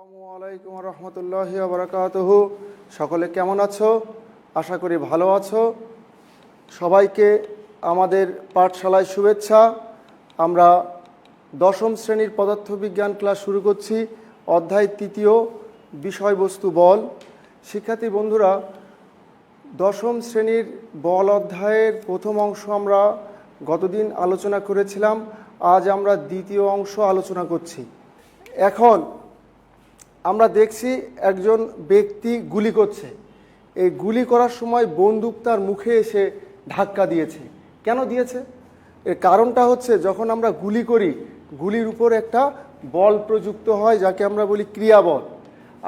আসসালামু আলাইকুম রহমতুল্লাহি ওয়া বারাকাতুহু। সকলে কেমন আছো? আশা করি ভালো আছো। সবাইকে আমাদের পাঠশালায় শুভেচ্ছা। আমরা দশম শ্রেণীর পদার্থবিজ্ঞান ক্লাস শুরু করছি। অধ্যায় তৃতীয়, বিষয়বস্তু বল। শিক্ষার্থী বন্ধুরা, দশম শ্রেণীর বল অধ্যায়ের প্রথম অংশ আমরা গতদিন আলোচনা করেছিলাম। আজ আমরা দ্বিতীয় অংশ আলোচনা করছি। এখন আমরা দেখছি একজন ব্যক্তি গুলি করছে। এই গুলি করার সময় বন্দুক তার মুখে এসে ধাক্কা দিয়েছে। কেন দিয়েছে? এর কারণটা হচ্ছে, যখন আমরা গুলি করি, গুলির উপর একটা বল প্রযুক্ত হয়, যাকে আমরা বলি ক্রিয়া বল।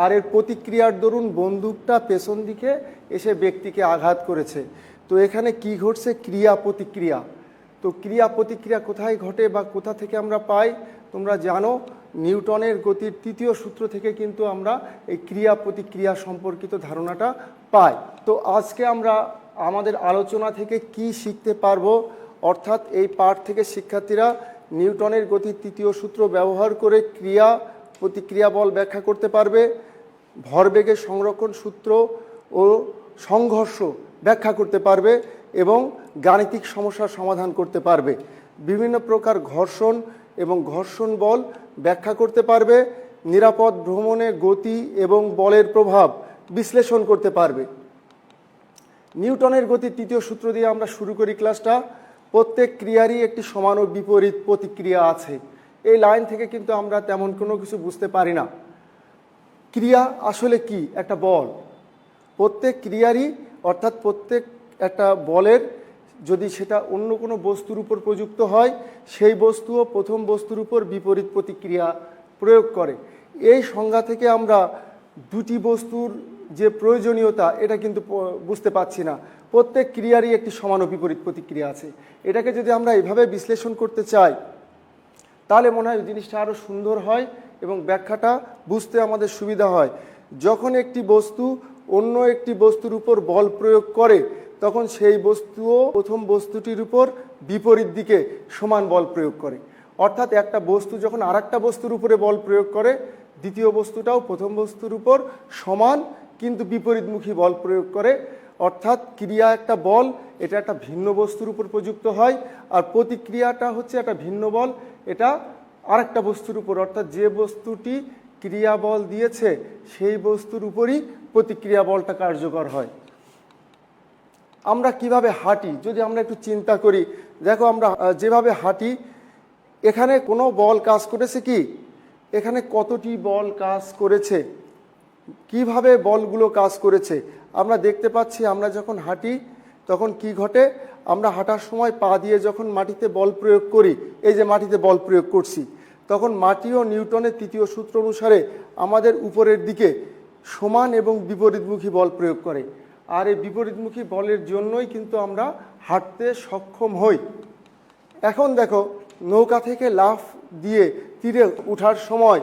আর এর প্রতিক্রিয়ার দরুন বন্দুকটা পেছন দিকে এসে ব্যক্তিকে আঘাত করেছে। তো এখানে কি ঘটছে? ক্রিয়া প্রতিক্রিয়া। তো ক্রিয়া প্রতিক্রিয়া কোথায় ঘটে বা কোথা থেকে আমরা পাই? তোমরা জানো, নিউটনের গতির তৃতীয় সূত্র থেকে কিন্তু আমরা এই ক্রিয়া প্রতিক্রিয়া সম্পর্কিত ধারণাটা পাই। তো আজকে আমরা আমাদের আলোচনা থেকে কি শিখতে পারবো, অর্থাৎ এই পাঠ থেকে শিক্ষার্থীরা নিউটনের গতির তৃতীয় সূত্র ব্যবহার করে ক্রিয়া প্রতিক্রিয়া বল ব্যাখ্যা করতে পারবে, ভরবেগের সংরক্ষণ সূত্র ও সংঘর্ষ ব্যাখ্যা করতে পারবে এবং গাণিতিক সমস্যার সমাধান করতে পারবে। বিভিন্ন প্রকার ঘর্ষণ এবং ঘর্ষণ বল ব্যাখ্যা করতে পারবে। নিরাপদ ভ্রমণে গতি এবং বলের প্রভাব বিশ্লেষণ করতে পারবে। নিউটনের গতির তৃতীয় সূত্র দিয়ে আমরা শুরু করি ক্লাসটা। প্রত্যেক ক্রিয়ারই একটি সমান ও বিপরীত প্রতিক্রিয়া আছে। এই লাইন থেকে কিন্তু আমরা তেমন কোনো কিছু বুঝতে পারি না। ক্রিয়া আসলে কি? একটা বল। প্রত্যেক ক্রিয়ারই, অর্থাৎ প্রত্যেক একটা বলের যদি সেটা অন্য কোনো বস্তুর উপর প্রযুক্ত হয়, সেই বস্তুও প্রথম বস্তুর উপর বিপরীত প্রতিক্রিয়া প্রয়োগ করে। এই সংজ্ঞা থেকে আমরা দুটি বস্তুর যে প্রয়োজনীয়তা, এটা কিন্তু বুঝতে পারছি না। প্রত্যেক ক্রিয়ারই একটি সমান ও বিপরীত প্রতিক্রিয়া আছে। এটাকে যদি আমরা এভাবে বিশ্লেষণ করতে চাই, তাহলে মনে হয় জিনিসটা আরও সুন্দর হয় এবং ব্যাখ্যাটা বুঝতে আমাদের সুবিধা হয়। যখন একটি বস্তু অন্য একটি বস্তুর উপর বল প্রয়োগ করে, তখন সেই বস্তুও প্রথম বস্তুটির উপর বিপরীত দিকে সমান বল প্রয়োগ করে। অর্থাৎ একটা বস্তু যখন আরেকটা বস্তুর উপরে বল প্রয়োগ করে, দ্বিতীয় বস্তুটাও প্রথম বস্তুর উপর সমান কিন্তু বিপরীতমুখী বল প্রয়োগ করে। অর্থাৎ ক্রিয়া একটা বল, এটা একটা ভিন্ন বস্তুর উপর প্রযুক্ত হয়, আর প্রতিক্রিয়াটা হচ্ছে একটা ভিন্ন বল, এটা আরেকটা বস্তুর উপর, অর্থাৎ যে বস্তুটি ক্রিয়া বল দিয়েছে সেই বস্তুর উপরই প্রতিক্রিয়া বলটা কার্যকর হয়। আমরা কিভাবে হাঁটি যদি আমরা একটু চিন্তা করি, দেখো আমরা যেভাবে হাঁটি, এখানে কোনো বল কাজ করেছে কি? এখানে কতটি বল কাজ করেছে? কিভাবে বলগুলো কাজ করেছে আমরা দেখতে পাচ্ছি। আমরা যখন হাঁটি তখন কি ঘটে? আমরা হাঁটার সময় পা দিয়ে যখন মাটিতে বল প্রয়োগ করি, এই যে মাটিতে বল প্রয়োগ করছি, তখন মাটিও নিউটনের তৃতীয় সূত্র অনুসারে আমাদের উপরের দিকে সমান এবং বিপরীতমুখী বল প্রয়োগ করে। আর এই বিপরীতমুখী বলের জন্যই কিন্তু আমরা হাঁটতে সক্ষম হই। এখন দেখো, নৌকা থেকে লাফ দিয়ে তীরে ওঠার সময়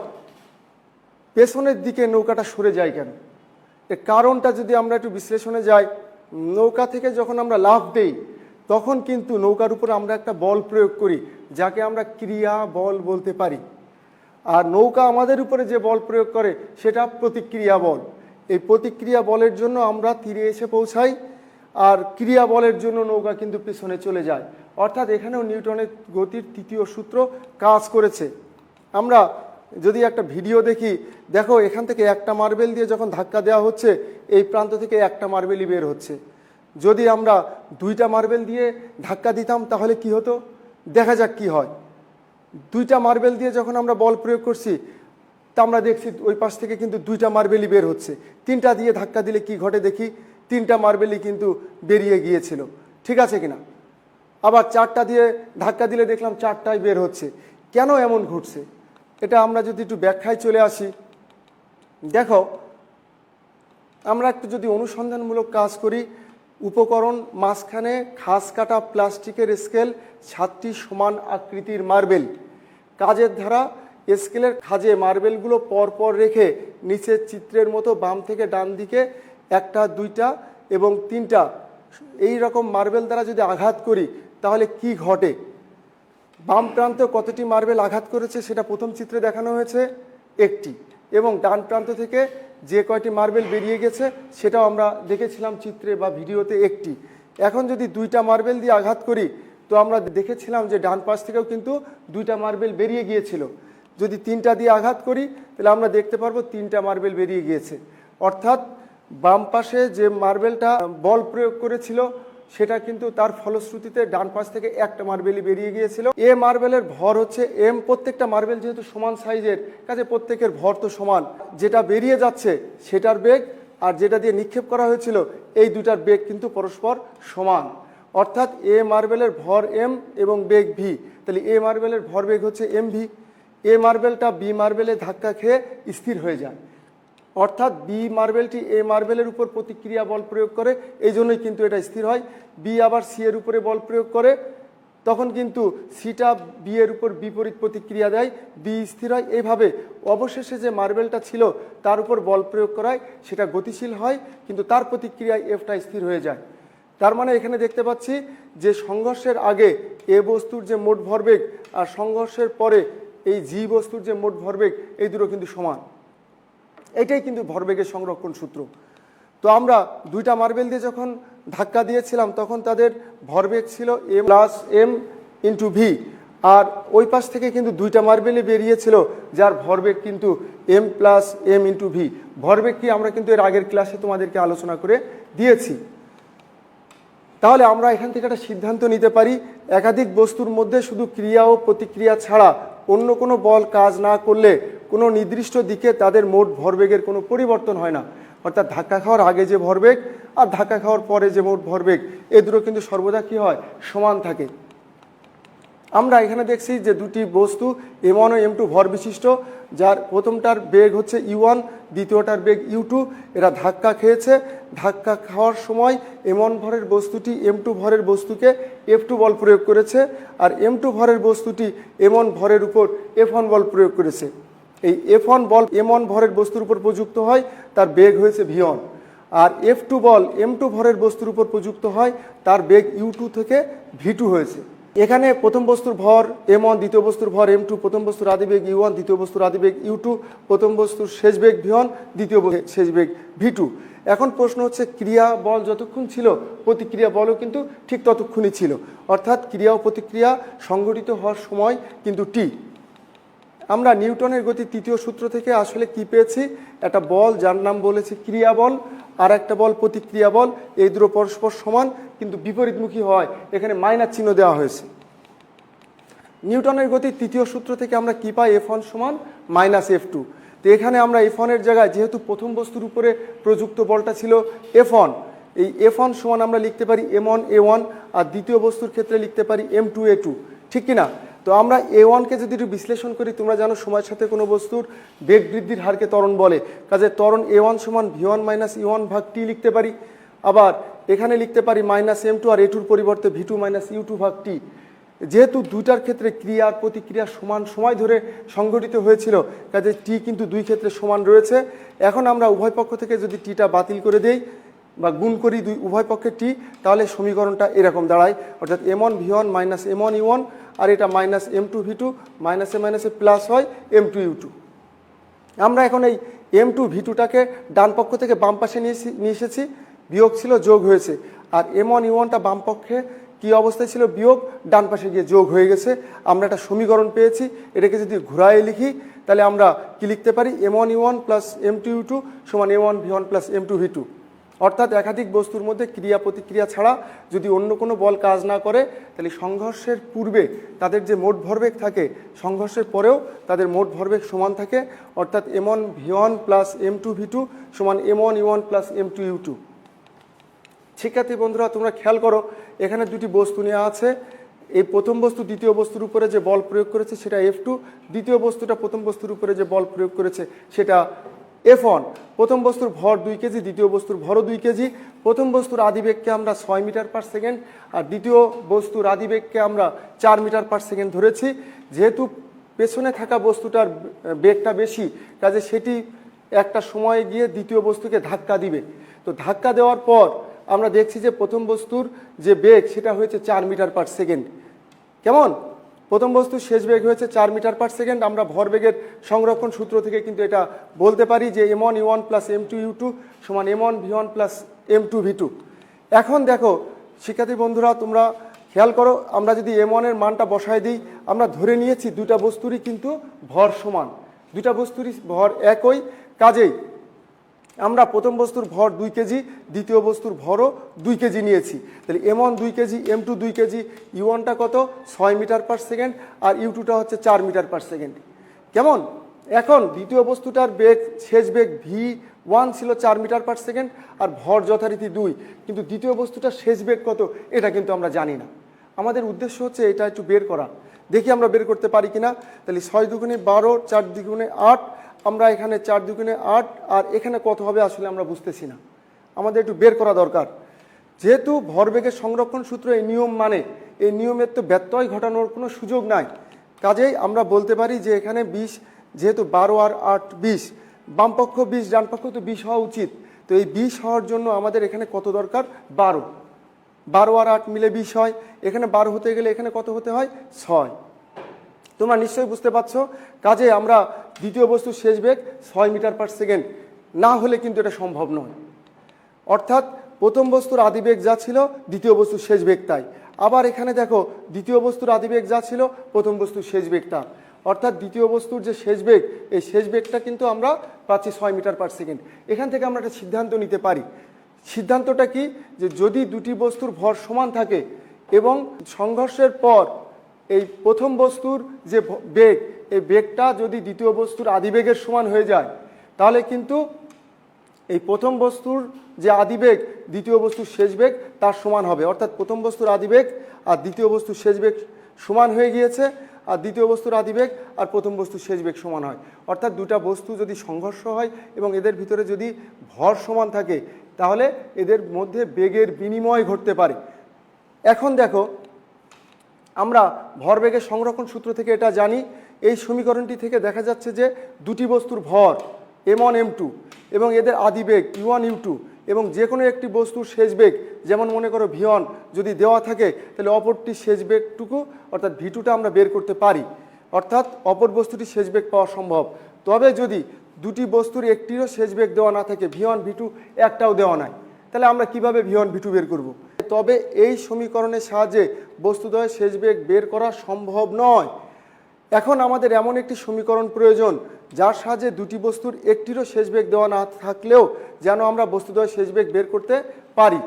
পেছনের দিকে নৌকাটা সরে যায় কেন? এর কারণটা যদি আমরা একটু বিশ্লেষণে যাই, নৌকা থেকে যখন আমরা লাফ দেই, তখন কিন্তু নৌকার উপর আমরা একটা বল প্রয়োগ করি, যাকে আমরা ক্রিয়া বল বলতে পারি। আর নৌকা আমাদের উপরে যে বল প্রয়োগ করে সেটা প্রতিক্রিয়া বল। এই প্রতিক্রিয়া বলের জন্য আমরা তীরে এসে পৌঁছাই, আর ক্রিয়া বলের জন্য নৌকা কিন্তু পেছনে চলে যায়। অর্থাৎ এখানেও নিউটনের গতির তৃতীয় সূত্র কাজ করেছে। আমরা যদি একটা ভিডিও দেখি, দেখো এখান থেকে একটা মার্বেল দিয়ে যখন ধাক্কা দেওয়া হচ্ছে, এই প্রান্ত থেকে একটা মার্বেলই বের হচ্ছে। যদি আমরা দুইটা মার্বেল দিয়ে ধাক্কা দিতাম তাহলে কি হতো? দেখা যাক কি হয়। দুইটা মার্বেল দিয়ে যখন আমরা বল প্রয়োগ করছি, তা আমরা দেখছি ওই পাশ থেকে কিন্তু দুইটা মার্বেলই বের হচ্ছে। তিনটা দিয়ে ধাক্কা দিলে কি ঘটে দেখি? তিনটা মার্বেলই কিন্তু বেরিয়ে গিয়েছিল। ঠিক আছে কিনা? আবার চারটা দিয়ে ধাক্কা দিলে দেখলাম চারটাই বের হচ্ছে। কেন এমন ঘটছে? এটা আমরা যদি একটু ব্যাখ্যায় চলে আসি, দেখো আমরা একটু যদি অনুসন্ধানমূলক কাজ করি, উপকরণ মাঝখানে খাস কাটা প্লাস্টিকের স্কেল, 7টি সমান আকৃতির মার্বেল। কাজের ধারা, স্কেলের খাজে মার্বেলগুলো পরপর রেখে নিচের চিত্রের মতো বাম থেকে ডান দিকে 1টা 2টা এবং 3টা এই রকম মার্বেল দ্বারা যদি আঘাত করি তাহলে কি ঘটে? বাম প্রান্তে কতটি মার্বেল আঘাত করেছে সেটা প্রথম চিত্রে দেখানো হয়েছে, একটি। এবং ডান প্রান্ত থেকে যে কয়টি মার্বেল বেরিয়ে গেছে সেটাও আমরা দেখেছিলাম চিত্রে বা ভিডিওতে একটি। এখন যদি দুইটা মার্বেল দিয়ে আঘাত করি তো আমরা দেখেছিলাম যে ডান পাশ থেকেও কিন্তু দুইটা মার্বেল বেরিয়ে গিয়েছিল। যদি তিনটা দিয়ে আঘাত করি তাহলে আমরা দেখতে পারবো তিনটা মার্বেল বেরিয়ে গিয়েছে। অর্থাৎ বাম পাশে যে মার্বেলটা বল প্রয়োগ করেছিল সেটা কিন্তু তার ফলশ্রুতিতে ডান পাশ থেকে একটা মার্বেলই বেরিয়ে গিয়েছিল। এ মার্বেলের ভর হচ্ছে এম, প্রত্যেকটা মার্বেল যেহেতু সমান সাইজের কাজে প্রত্যেকের ভর তো সমান, যেটা বেরিয়ে যাচ্ছে সেটার বেগ আর যেটা দিয়ে নিক্ষেপ করা হয়েছিল এই দুটার বেগ কিন্তু পরস্পর সমান। অর্থাৎ এ মার্বেলের ভর এম এবং বেগ ভি, তাহলে এ মার্বেলের ভর বেগ হচ্ছে এম ভি। এ মার্বেলটা বি মার্বেলে ধাক্কা খেয়ে স্থির হয়ে যায়, অর্থাৎ বি মার্বেলটি এ মার্বেলের উপর প্রতিক্রিয়া বল প্রয়োগ করে, এই জন্যই কিন্তু এটা স্থির হয়। বি আবার সি এর উপরে বল প্রয়োগ করে, তখন কিন্তু সিটা বি এর উপর বিপরীত প্রতিক্রিয়া দেয়, বি স্থির হয়। এইভাবে অবশেষে যে মার্বেলটা ছিল তার উপর বল প্রয়োগ করায় সেটা গতিশীল হয়, কিন্তু তার প্রতিক্রিয়ায় এফটা স্থির হয়ে যায়। তার মানে এখানে দেখতে পাচ্ছি যে সংঘর্ষের আগে এ বস্তুর যে মোট ভরবেগ আর সংঘর্ষের পরে এই জি বস্তুর যে মোট ভরবেগ এই দুটো কিন্তু সমান। এটাই কিন্তু ভরবেগের সংরক্ষণ সূত্র। তো আমরা দুইটা মার্বেল দিয়ে যখন ধাক্কা দিয়েছিলাম তখন তাদের ভরবেগ ছিল এ প্লাস এম ইন্টু ভি, আর ওই পাশ থেকে কিন্তু দুইটা মার্বেলই বেরিয়েছিল যার ভরবেগ কিন্তু M plus M into V. ভরবেগ কি আমরা কিন্তু এর আগের ক্লাসে তোমাদেরকে আলোচনা করে দিয়েছি। তাহলে আমরা এখান থেকে একটা সিদ্ধান্ত নিতে পারি, একাধিক বস্তুর মধ্যে শুধু ক্রিয়া ও প্রতিক্রিয়া ছাড়া অন্য কোনো বল কাজ না করলে কোনো নির্দিষ্ট দিকে তাদের মোট ভরবেগের কোনো পরিবর্তন হয় না। অর্থাৎ ধাক্কা খাওয়ার আগে যে ভরবেগ আর ধাক্কা খাওয়ার পরে যে মোট ভরবেগ এ দুটো কিন্তু সর্বদা কী হয়, সমান থাকে। আমরা এখানে দেখছি যে দুটি বস্তু M1 ও M2 ভর বিশিষ্ট, যার প্রথমটার বেগ হচ্ছে U1, দ্বিতীয়টার বেগ U2। এরা ধাক্কা খেয়েছে, ধাক্কা খাওয়ার সময় M1 ভরের বস্তুটি M2 ভরের বস্তুকে F2 বল প্রয়োগ করেছে, আর M2 ভরের বস্তুটি M1 ভরের উপর F1 বল প্রয়োগ করেছে। এই F1 বল M1 ভরের বস্তুর উপর প্রযুক্ত হয়, তার বেগ হয়েছে V1, আর F2 বল M2 ভরের বস্তুর উপর প্রযুক্ত হয়, তার বেগ U2 থেকে V2 হয়েছে। এখানে প্রথম বস্তুর ভর M1, দ্বিতীয় বস্তুর ভর M2, প্রথম বস্তুর আদিবেগ U1, দ্বিতীয় বস্তুর আদিবেগ U2, প্রথম বস্তুর শেষ বেগ V1, দ্বিতীয় শেষ বেগ V2। এখন প্রশ্ন হচ্ছে ক্রিয়া বল যতক্ষণ ছিল প্রতিক্রিয়া বলও কিন্তু ঠিক ততক্ষণই ছিল, অর্থাৎ ক্রিয়া ও প্রতিক্রিয়া সংঘটিত হওয়ার সময় কিন্তু টি। আমরা নিউটনের গতির তৃতীয় সূত্র থেকে আসলে কি পেয়েছি, একটা বল যার নাম বলেছি ক্রিয়া বল, আর একটা বল প্রতিক্রিয়া বল, এই দুটো পরস্পর সমান কিন্তু বিপরীতমুখী হয়, এখানে মাইনাস চিহ্ন দেওয়া হয়েছে। নিউটনের গতির তৃতীয় সূত্র থেকে আমরা কি পাই, F1 সমান মাইনাস F2। তো এখানে আমরা F1 এর জায়গায় যেহেতু প্রথম বস্তুর উপরে প্রযুক্ত বলটা ছিল F1, এই F1 সমান আমরা লিখতে পারি M1 A1, আর দ্বিতীয় বস্তুর ক্ষেত্রে লিখতে পারি M2 A2, ঠিক কিনা? তো আমরা A1কে যদি একটু বিশ্লেষণ করি, তোমরা জানো সময়ের সাথে কোনো বস্তুর বেগ বৃদ্ধির হারকে ত্বরণ বলে, কাজে ত্বরণ A1 সমান V1 মাইনাস E1 ভাগ T লিখতে পারি। আবার এখানে লিখতে পারি মাইনাস M2 আর A2 পরিবর্তে V2 মাইনাস U2 ভাগ T। যেহেতু দুইটার ক্ষেত্রে ক্রিয়া আর প্রতিক্রিয়া সমান সময় ধরে সংঘটিত হয়েছিল, কাজে টি কিন্তু দুই ক্ষেত্রে সমান রয়েছে। এখন আমরা উভয় পক্ষ থেকে যদি টিটা বাতিল করে দেই বা গুণ করি উভয় পক্ষে টি, তাহলে সমীকরণটা এরকম দাঁড়ায়, অর্থাৎ M1 V1 minus M1 E1, আর এটা মাইনাস M2 V2, মাইনাসে মাইনাসে প্লাস হয় M2 U2। আমরা এখন এই M2 V2টাকে ডান পক্ষ থেকে বাম পাশে নিয়ে এসেছি, বিয়োগ ছিল যোগ হয়েছে, আর M1 E1টা বাম পক্ষে কি অবস্থায় ছিল, বিয়োগ, ডান পাশে গিয়ে যোগ হয়ে গেছে। আমরা একটা সমীকরণ পেয়েছি, এটাকে যদি ঘুরায় লিখি তাহলে আমরা কি লিখতে পারি, M1 E1 plus M2 U2 সমান M1 V1 plus M2 V2। অর্থাৎ একাধিক বস্তুর মধ্যে ক্রিয়া প্রতিক্রিয়া ছাড়া যদি অন্য কোনো বল কাজ না করে তাহলে সংঘর্ষের পূর্বে তাদের যে মোট ভরবেগ থাকে সংঘর্ষের পরেও তাদের মোট ভরবেগ সমান থাকে, অর্থাৎ M1 V1 plus M2 V2 সমান M1 E1 plus M2 U2। শিক্ষার্থী বন্ধুরা, তোমরা খেয়াল করো, এখানে দুটি বস্তু নেওয়া আছে। এই প্রথম বস্তু দ্বিতীয় বস্তুর উপরে যে বল প্রয়োগ করেছে সেটা F2, দ্বিতীয় বস্তুটা প্রথম বস্তুর উপরে যে বল প্রয়োগ করেছে সেটা F1। প্রথম বস্তুর ভর 2 কেজি, দ্বিতীয় বস্তুর ভরও 2 কেজি। প্রথম বস্তুর আদিবেগকে আমরা 6 মিটার পার সেকেন্ড আর দ্বিতীয় বস্তুর আদিবেগকে আমরা 4 মিটার পার সেকেন্ড ধরেছি। যেহেতু পেছনে থাকা বস্তুটার বেগটা বেশি, কাজে সেটি একটা সময়ে গিয়ে দ্বিতীয় বস্তুকে ধাক্কা দিবে। তো ধাক্কা দেওয়ার পর আমরা দেখছি যে প্রথম বস্তুর যে বেগ সেটা হয়েছে 4 মিটার পার সেকেন্ড। কেমন? প্রথম বস্তুর শেষ বেগ হয়েছে 4 মিটার পার সেকেন্ড। আমরা ভরবেগের সংরক্ষণ সূত্র থেকে কিন্তু এটা বলতে পারি যে m1u1 প্লাস m2u2 সমান m1v1 প্লাস m2v2। এখন দেখো শিক্ষার্থী বন্ধুরা, তোমরা খেয়াল করো, আমরা যদি m1 এর মানটা বসায় দিই, আমরা ধরে নিয়েছি দুটা বস্তুরই কিন্তু ভর সমান, দুটা বস্তুরই ভর একই। কাজেই আমরা প্রথম বস্তুর ভর 2 কেজি, দ্বিতীয় বস্তুর ভরও 2 কেজি নিয়েছি। তাহলে m1 2 কেজি, m2 2 কেজি, u1টা কত 6 মিটার পার সেকেন্ড আর u2টা হচ্ছে 4 মিটার পার সেকেন্ড। কেমন? এখন দ্বিতীয় বস্তুটার বেগ, শেষ বেগ v1 ছিল 4 মিটার পার সেকেন্ড আর ভর যথারীতি 2, কিন্তু দ্বিতীয় বস্তুটার শেষ বেগ কত এটা কিন্তু আমরা জানি না। আমাদের উদ্দেশ্য হচ্ছে এটা একটু বের করা, দেখি আমরা বের করতে পারি কিনা। তাহলে 6 দুগুণে 12, 4 দ্বিগুণে 8, আমরা এখানে 4 দুগুণে 8 আর এখানে কত হবে আসলে আমরা বুঝতেছি না, আমাদের একটু বের করা দরকার। যেহেতু ভরবেগের সংরক্ষণ সূত্র এই নিয়ম মানে, এই নিয়মের তো ব্যত্যয় ঘটানোর কোনো সুযোগ নাই। কাজেই আমরা বলতে পারি যে এখানে 20, যেহেতু 12 আর 8 20, বামপক্ষ 20 ডানপক্ষ তো 20 হওয়া উচিত। তো এই 20 হওয়ার জন্য আমাদের এখানে কত দরকার? 12। 12 আর 8 মিলে 20 হয়, এখানে 12 হতে গেলে এখানে কত হতে হয়? 6। তোমরা নিশ্চয়ই বুঝতে পারছো। কাজে আমরা দ্বিতীয় বস্তুর শেষ বেগ 6 মিটার পার সেকেন্ড না হলে কিন্তু এটা সম্ভব নয়। অর্থাৎ প্রথম বস্তুর আদিবেগ যা ছিল দ্বিতীয় বস্তুর শেষ বেগ তাই। আবার এখানে দেখো দ্বিতীয় বস্তুর আদিবেগ যা ছিল প্রথম বস্তুর শেষ বেগটা, অর্থাৎ দ্বিতীয় বস্তুর যে শেষ বেগ, এই শেষ বেগটা কিন্তু আমরা পাচ্ছি 6 মিটার পার সেকেন্ড। এখান থেকে আমরা একটা সিদ্ধান্ত নিতে পারি। সিদ্ধান্তটা কি? যে যদি দুটি বস্তুর ভর সমান থাকে এবং সংঘর্ষের পর এই প্রথম বস্তুর যে বেগ, এই বেগটা যদি দ্বিতীয় বস্তুর আদিবেগের সমান হয়ে যায়, তাহলে কিন্তু এই প্রথম বস্তুর যে আদিবেগ দ্বিতীয় বস্তুর শেষ বেগ তার সমান হবে। অর্থাৎ প্রথম বস্তুর আদিবেগ আর দ্বিতীয় বস্তুর শেষ বেগ সমান হয়ে গিয়েছে, আর দ্বিতীয় বস্তুর আদিবেগ আর প্রথম বস্তুর শেষ বেগ সমান হয়। অর্থাৎ দুটা বস্তু যদি সংঘর্ষ হয় এবং এদের ভিতরে যদি ভর সমান থাকে, তাহলে এদের মধ্যে বেগের বিনিময় ঘটতে পারে। এখন দেখো, আমরা ভরবেগের সংরক্ষণ সূত্র থেকে এটা জানি। এই সমীকরণটি থেকে দেখা যাচ্ছে যে দুটি বস্তুর ভর m1 m2 এবং এদের আদিবেগ u1 u2 এবং যে কোনো একটি বস্তুর শেষ বেগ, যেমন মনে করো v1 যদি দেওয়া থাকে, তাহলে অপরটির শেষ বেগটুকু অর্থাৎ v2টা আমরা বের করতে পারি। অর্থাৎ অপর বস্তুটির শেষ বেগ পাওয়া সম্ভব। তবে যদি দুটি বস্তুর একটিরও শেষ বেগ দেওয়া না থাকে, v1 v2 একটাও দেওয়া নাই, তাহলে আমরা কিভাবে v1 v2 বের করব? তবে এই সমীকরণের সাহায্যে বস্তুদ্বয়ের শেষ বেগ বের করা সম্ভব নয়। এখন আমাদের এমন একটি সমীকরণ প্রয়োজন যার সাহায্যে দুটি বস্তুর একটিরও শেষ বেগ দেওয়া না থাকলেও যেন আমরা বস্তুদ্বয়ের শেষ বেগ বের করতে পারি।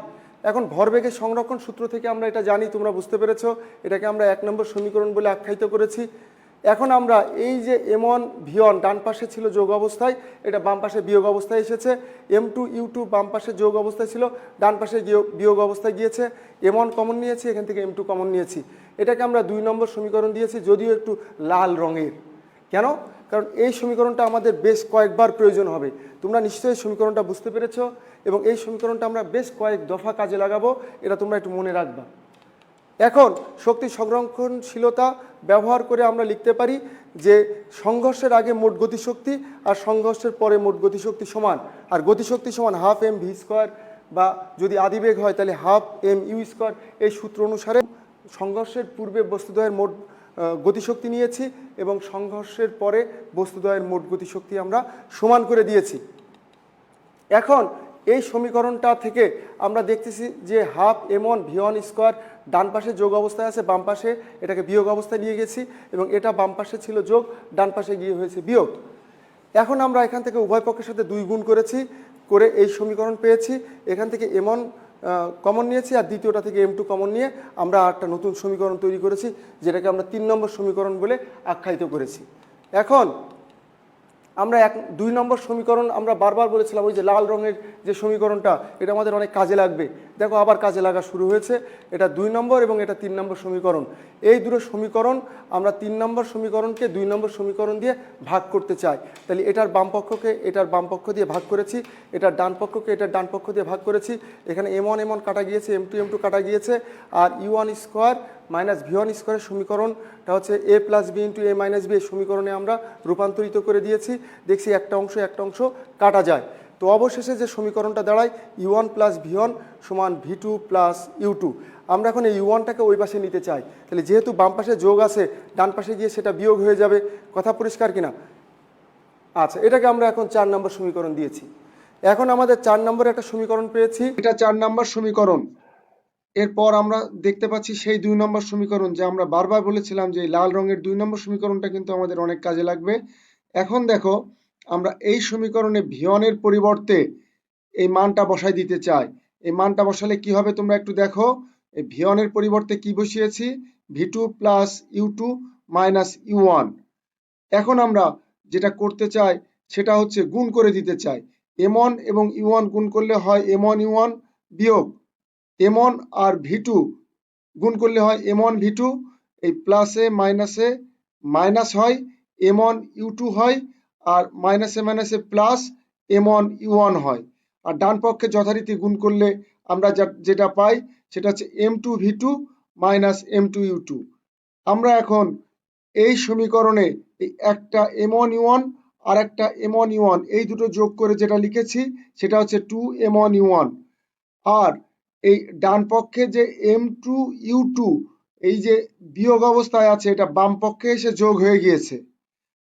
এখন ভরবেগের সংরক্ষণ সূত্র থেকে আমরা এটা জানি, তোমরা বুঝতে পেরেছো। এটাকে আমরা 1 নম্বর সমীকরণ বলে আখ্যায়িত করেছি। এখন আমরা এই যে m1 v1 ডান পাশে ছিল যোগ অবস্থায়, এটা বাম পাশে বিয়োগ অবস্থায় এসেছে। m2 u2 বাম পাশে যোগ অবস্থায় ছিল, ডান পাশে বিয়োগ অবস্থায় গিয়েছে। m1 কমন নিয়েছি, এখান থেকে m2 কমন নিয়েছি। এটাকে আমরা 2 নম্বর সমীকরণ দিয়েছি, যদিও একটু লাল রঙের। কেন? কারণ এই সমীকরণটা আমাদের বেশ কয়েকবার প্রয়োজন হবে। তোমরা নিশ্চয়ই সমীকরণটা বুঝতে পেরেছো এবং এই সমীকরণটা আমরা বেশ কয়েক দফা কাজে লাগাবো, এটা তোমরা একটু মনে রাখবা। এখন শক্তি সংরক্ষণশীলতা ব্যবহার করে আমরা লিখতে পারি যে সংঘর্ষের আগে মোট গতিশক্তি আর সংঘর্ষের পরে মোট গতিশক্তি সমান, আর গতিশক্তি সমান হাফ m v স্কোয়ার, বা যদি আদিবেগ হয় তাহলে হাফ m u স্কোয়ার। এই সূত্র অনুসারে সংঘর্ষের পূর্বে বস্তুদ্বয়ের মোট গতিশক্তি নিয়েছি এবং সংঘর্ষের পরে বস্তুদ্বয়ের মোট গতিশক্তি আমরা সমান করে দিয়েছি। এখন এই সমীকরণটা থেকে আমরা দেখতেছি যে হাফ m1 v1 স্কোয়ার ডান পাশে যোগ অবস্থায় আছে, বাম পাশে এটাকে বিয়োগ অবস্থায় নিয়ে গেছি এবং এটা বাম পাশে ছিল যোগ, ডান পাশে গিয়ে হয়েছে বিয়োগ। এখন আমরা এখান থেকে উভয় পক্ষের সাথে 2 গুণ করেছি, করে এই সমীকরণ পেয়েছি। এখান থেকে m1 কমন নিয়েছি আর দ্বিতীয়টা থেকে m2 কমন নিয়ে আমরা একটা নতুন সমীকরণ তৈরি করেছি, যেটাকে আমরা 3 নম্বর সমীকরণ বলে আখ্যায়িত করেছি। এখন আমরা 2 নম্বর সমীকরণ আমরা বারবার বলেছিলাম, ওই যে লাল রঙের যে সমীকরণটা, এটা আমাদের অনেক কাজে লাগবে। দেখো আবার কাজে লাগা শুরু হয়েছে। এটা 2 নম্বর এবং এটা 3 নম্বর সমীকরণ। এই দুটো সমীকরণ আমরা 3 নম্বর সমীকরণকে 2 নম্বর সমীকরণ দিয়ে ভাগ করতে চাই। তাহলে এটার বাম পক্ষকে এটার বাম পক্ষ দিয়ে ভাগ করেছি, এটার ডান পক্ষকে এটার ডান পক্ষ দিয়ে ভাগ করেছি। এখানে m1 m1 কাটা গিয়েছে, m2 m2 কাটা গিয়েছে, আর u1 স্কোয়ার মাইনাস v1 স্কোয়ারের সমীকরণটা হচ্ছে a plus b into a minus b, এই সমীকরণে আমরা রূপান্তরিত করে দিয়েছি। দেখছি একটা অংশ কাটা যায়। তো অবশেষে যে সমীকরণটা দাঁড়ায় u1 প্লাস v1 সমান v2 প্লাস u2, আমরা এখন এই ইউ1টাকে ওই পাশে নিতে চাই, তাহলে যেহেতু বাম পাশে যোগ আছে ডান পাশে গিয়ে সেটা বিয়োগ হয়ে যাবে। কথা পরিষ্কার কিনা? আচ্ছা, এটাকে আমরা এখন 4 নম্বর সমীকরণ দিয়েছি। এখন আমাদের 4 নম্বরে একটা সমীকরণ পেয়েছি, এটা 4 নম্বর সমীকরণ। এরপর আমরা দেখতে পাচ্ছি সেই 2 নম্বর সমীকরণ, যে আমরা বারবার বলেছিলাম যে লাল রঙের 2 নম্বর সমীকরণটা কিন্তু আমাদের অনেক কাজে লাগবে। এখন দেখো, আমরা এই সমীকরণে v1 এর পরিবর্তে এই মানটা বসাই দিতে চাই। এই মানটা বসালে কি হবে তোমরা একটু দেখো। এই v1 এর পরিবর্তে কি বসিয়েছি? v2 plus u2 minus u1। এখন আমরা যেটা করতে চাই সেটা হচ্ছে গুণ করে দিতে চাই। m1 এবং u1 গুণ করলে হয় m1 u1 বিয়োগ m1 আর v2 গুণ করলে হয় m1 v2। এই প্লাসে মাইনাসে মাইনাস হয়, m1 u2 হয়, আর মাইনাসে মাইনাসে প্লাস m1 u1 হয়। আর ডান পক্ষে যথারীতি গুণ করলে আমরা যেটা পাই সেটা হচ্ছে m2 v2 minus m2 u2। আমরা এখন এই সমীকরণে এই একটা m1 u1 আর একটা m1 u1 এই দুটো যোগ করে যেটা লিখেছি সেটা হচ্ছে 2m1 u1। আর এই ডান পক্ষে যে m2 u2 এই যে বিয়োগ অবস্থায় আছে, এটা বাম পক্ষে এসে যোগ হয়ে গিয়েছে।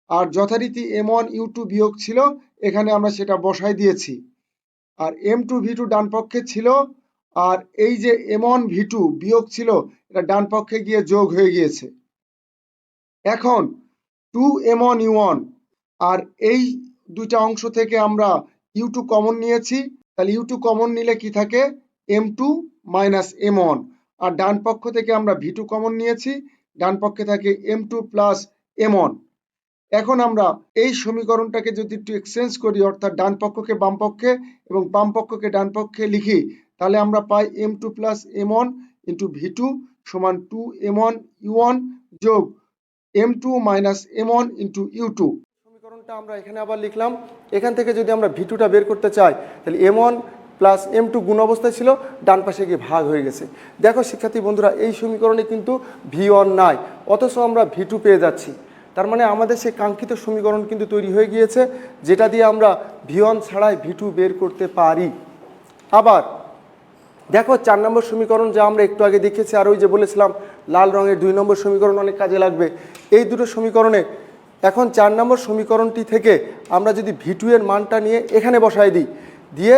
আর যথারীতি m1 u2 বিয়োগ ছিল, এখানে আমরা সেটা বসাই দিয়েছি। আর m2 v2 ডান পক্ষে ছিল, আর এই যে m1 v2 বিয়োগ ছিল এটা ডান পক্ষে গিয়ে যোগ হয়ে গিয়েছে। এখন 2m1 u1 আর এই দুইটা অংশ থেকে আমরা u2 কমন নিয়েছি, তাহলে u2 কমন নিলে কি থাকে? m2 minus m1। আর ডান পক্ষ থেকে আমরা v2 কমন নিয়েছি, ডান পক্ষে থাকে m2 প্লাস m1। এখন আমরা এই সমীকরণটাকে যদি একটু এক্সচেঞ্জ করি, অর্থাৎ ডান পক্ষকে বাম পক্ষে এবং বাম পক্ষকে ডান পক্ষে লিখি, তাহলে আমরা পাই m2 plus m1 into v2 সমান 2m1 u1 যোগ m2 minus m1 into u2। সমীকরণটা আমরা এখানে আবার লিখলাম। এখান থেকে যদি আমরা v2টা বের করতে চাই, তাহলে m1 প্লাস m2 গুণ অবস্থায় ছিল, ডান পাশে গিয়ে ভাগ হয়ে গেছে। দেখো শিক্ষার্থী বন্ধুরা, এই সমীকরণে কিন্তু v1 নাই, অথচ আমরা v2 পেয়ে যাচ্ছি। তার মানে আমাদের সেই কাঙ্ক্ষিত সমীকরণ কিন্তু তৈরি হয়ে গিয়েছে, যেটা দিয়ে আমরা v1 ছাড়াই v2 বের করতে পারি। আবার দেখো 4 নম্বর সমীকরণ, যা আমরা একটু আগে দেখেছি, আর ওই যে বলেছিলাম লাল রঙের 2 নম্বর সমীকরণ অনেক কাজে লাগবে। এই দুটো সমীকরণে এখন 4 নম্বর সমীকরণটি থেকে আমরা যদি v2 এর মানটা নিয়ে এখানে বসাই দিই, দিয়ে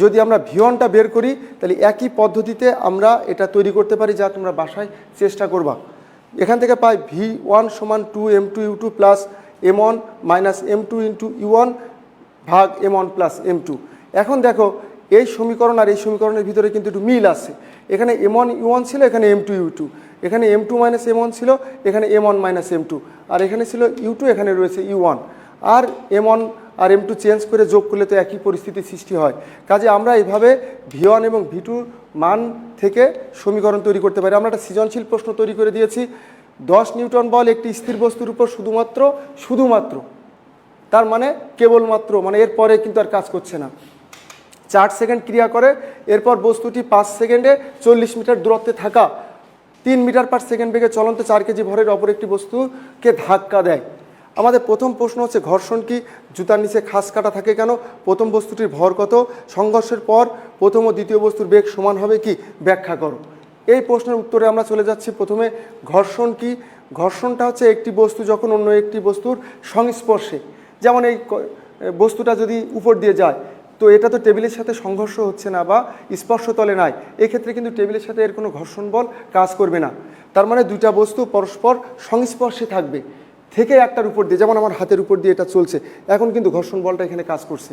যদি আমরা v1টা বের করি, তাহলে একই পদ্ধতিতে আমরা এটা তৈরি করতে পারি, যা তোমরা বাসায় চেষ্টা করবা। এখান থেকে পাই v1 সমান 2m2 u2 plus m1 minus m2 into u1 ভাগ m1 প্লাস m2। এখন দেখো এই সমীকরণ আর এই সমীকরণের ভিতরে কিন্তু একটু মিল আছে। এখানে m1 u1 ছিল, এখানে m2 u2, এখানে m2 মাইনাস m1 ছিল, এখানে m1 মাইনাস m2, আর এখানে ছিল u2, এখানে রয়েছে u1। আর m1 আর m2 চেঞ্জ করে যোগ করলে তো একই পরিস্থিতি সৃষ্টি হয়। কাজে আমরা এইভাবে v1 এবং v2 মান থেকে সমীকরণ তৈরি করতে পারি। আমরা একটা সৃজনশীল প্রশ্ন তৈরি করে দিয়েছি। 10 নিউটন বল একটি স্থির বস্তুর উপর শুধুমাত্র তার মানে কেবলমাত্র, মানে এরপরে কিন্তু আর কাজ করছে না, 4 সেকেন্ড ক্রিয়া করে। এরপর বস্তুটি 5 সেকেন্ডে 40 মিটার দূরত্বে থাকা 3 মিটার পার সেকেন্ড বেগে চলন্ত 4 কেজি ভরের অপর একটি বস্তুকে ধাক্কা দেয়। আমাদের প্রথম প্রশ্ন হচ্ছে ঘর্ষণ কি? জুতার নিচে খাস কাটা থাকে কেন? প্রথম বস্তুটির ভর কত? সংঘর্ষের পর প্রথম ও দ্বিতীয় বস্তুর বেগ সমান হবে কি? ব্যাখ্যা করো। এই প্রশ্নের উত্তরে আমরা চলে যাচ্ছি। প্রথমে ঘর্ষণ কি? ঘর্ষণটা হচ্ছে একটি বস্তু যখন অন্য একটি বস্তুর সংস্পর্শে, যেমন এই বস্তুটা যদি উপর দিয়ে যায়, তো এটা তো টেবিলের সাথে সংঘর্ষ হচ্ছে না বা স্পর্শতলে নাই, এক্ষেত্রে কিন্তু টেবিলের সাথে এর কোনো ঘর্ষণ বল কাজ করবে না। তার মানে দুইটা বস্তু পরস্পর সংস্পর্শে থাকবে, থেকে একটার উপর দিয়ে, যেমন আমার হাতের উপর দিয়ে এটা চলছে, এখন কিন্তু ঘর্ষণ বলটা এখানে কাজ করছে।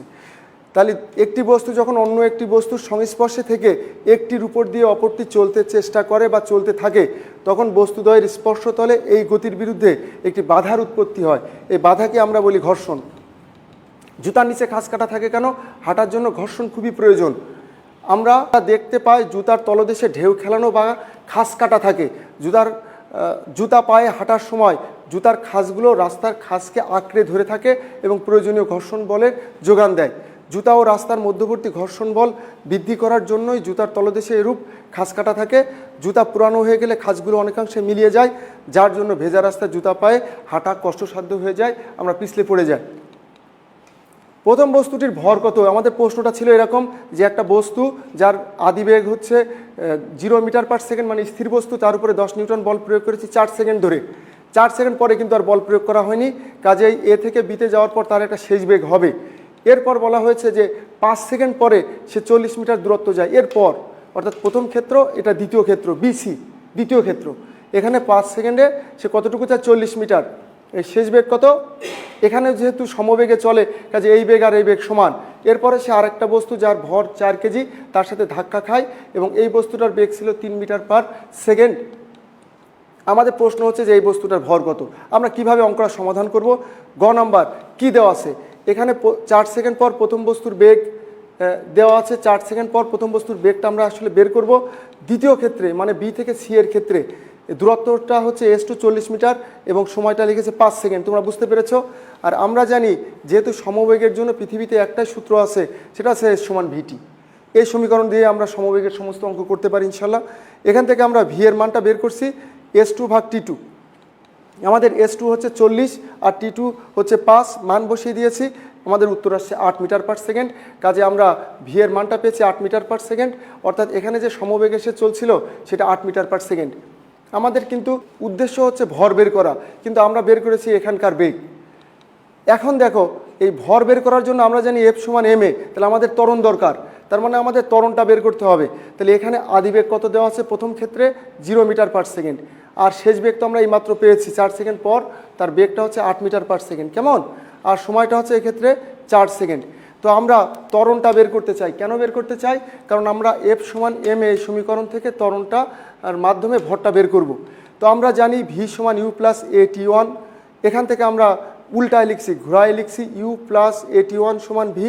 তাহলে একটি বস্তু যখন অন্য একটি বস্তুর সংস্পর্শে থেকে একটির উপর দিয়ে অপরটি চলতে চেষ্টা করে বা চলতে থাকে, তখন বস্তুদ্বয়ের স্পর্শতলে এই গতির বিরুদ্ধে একটি বাধার উৎপত্তি হয়। এই বাধাকে আমরা বলি ঘর্ষণ। জুতার নিচে খাস কাটা থাকে কেন? হাঁটার জন্য ঘর্ষণ খুবই প্রয়োজন। আমরা দেখতে পাই জুতার তলদেশে ঢেউ খেলানো বা খাস কাটা থাকে। জুতা পায়ে হাঁটার সময় জুতার খাসগুলো রাস্তার খাসকে আঁকড়ে ধরে থাকে এবং প্রয়োজনীয় ঘর্ষণ বলের যোগান দেয়। জুতা ও রাস্তার মধ্যবর্তী ঘর্ষণ বল বৃদ্ধি করার জন্যই জুতার তলদেশে এরূপ খাস কাটা থাকে। জুতা পুরানো হয়ে গেলে খাসগুলো অনেকাংশে মিলিয়ে যায়, যার জন্য ভেজা রাস্তায় জুতা পায়ে হাঁটা কষ্টসাধ্য হয়ে যায়, আমরা পিছলে পড়ে যাই। প্রথম বস্তুটির ভর কত? আমাদের প্রশ্নটা ছিল এরকম যে একটা বস্তু যার আদিবেগ হচ্ছে 0 মিটার/সেকেন্ড, মানে স্থির বস্তু, তার উপরে 10 নিউটন বল প্রয়োগ করেছি 4 সেকেন্ড ধরে। 4 সেকেন্ড পরে কিন্তু আর বল প্রয়োগ করা হয়নি, কাজেই এ থেকে বিতে যাওয়ার পর তার একটা শেষ বেগ হবে। এরপর বলা হয়েছে যে 5 সেকেন্ড পরে সে 40 মিটার দূরত্ব যায়। এরপর অর্থাৎ প্রথম ক্ষেত্র, এটা দ্বিতীয় ক্ষেত্র, বিসি দ্বিতীয় ক্ষেত্র। এখানে 5 সেকেন্ডে সে কতটুকু যায়? 40 মিটার। এই শেষ বেগ কত? এখানে যেহেতু সমবেগে চলে, কাজে এই বেগ আর এই বেগ সমান। এরপরে সে আরেকটা বস্তু যার ভর 4 কেজি, তার সাথে ধাক্কা খায় এবং এই বস্তুটার বেগ ছিল 3 মিটার/সেকেন্ড। আমাদের প্রশ্ন হচ্ছে যে এই বস্তুটার ভর কত? আমরা কিভাবে অঙ্কটা সমাধান করব? গ নাম্বার কি দেওয়া আছে? এখানে 4 সেকেন্ড পর প্রথম বস্তুর বেগ দেওয়া আছে। 4 সেকেন্ড পর প্রথম বস্তুর বেগটা আমরা আসলে বের করব। দ্বিতীয় ক্ষেত্রে মানে বি থেকে সি এর ক্ষেত্রে দূরত্বটা হচ্ছে s2 40 মিটার এবং সময়টা লিখেছে 5 সেকেন্ড। তোমরা বুঝতে পেরেছো? আর আমরা জানি যেহেতু সমবেগের জন্য পৃথিবীতে একটাই সূত্র আছে, সেটা হচ্ছে s = vt। এই সমীকরণ দিয়ে আমরা সমবেগের সমস্ত অঙ্ক করতে পারি ইনশাল্লাহ। এখান থেকে আমরা ভি এর মানটা বের করছি, s2/t2। আমাদের s2 হচ্ছে 40 আর t2 হচ্ছে 5, মান বসিয়ে দিয়েছি। আমাদের উত্তর আসছে 8 মিটার/সেকেন্ড। কাজে আমরা ভি এর মানটা পেয়েছি 8 মিটার/সেকেন্ড, অর্থাৎ এখানে যে সমবেগে সে চলছিল সেটা 8 মিটার/সেকেন্ড। আমাদের কিন্তু উদ্দেশ্য হচ্ছে ভর বের করা, কিন্তু আমরা বের করেছি এখানকার বেগ। এখন দেখো, এই ভর বের করার জন্য আমরা জানি F = ma, তাহলে আমাদের ত্বরণ দরকার, তার মানে আমাদের ত্বরণটা বের করতে হবে। তাহলে এখানে আদিবেগ কত দেওয়া আছে? প্রথম ক্ষেত্রে 0 মিটার/সেকেন্ড, আর শেষ বেগ তো আমরা এইমাত্র পেয়েছি 4 সেকেন্ড পর, তার বেগটা হচ্ছে 8 মিটার/সেকেন্ড। কেমন? আর সময়টা হচ্ছে এক্ষেত্রে 4 সেকেন্ড। তো আমরা ত্বরণটা বের করতে চাই। কেন বের করতে চাই? কারণ আমরা F = ma এই সমীকরণ থেকে ত্বরণটা আর মাধ্যমে ভরটা বের করব। তো আমরা জানি v = u + at1। এখান থেকে আমরা উল্টায় লিখছি, ঘোরায় লিখছি, u + at1 = v।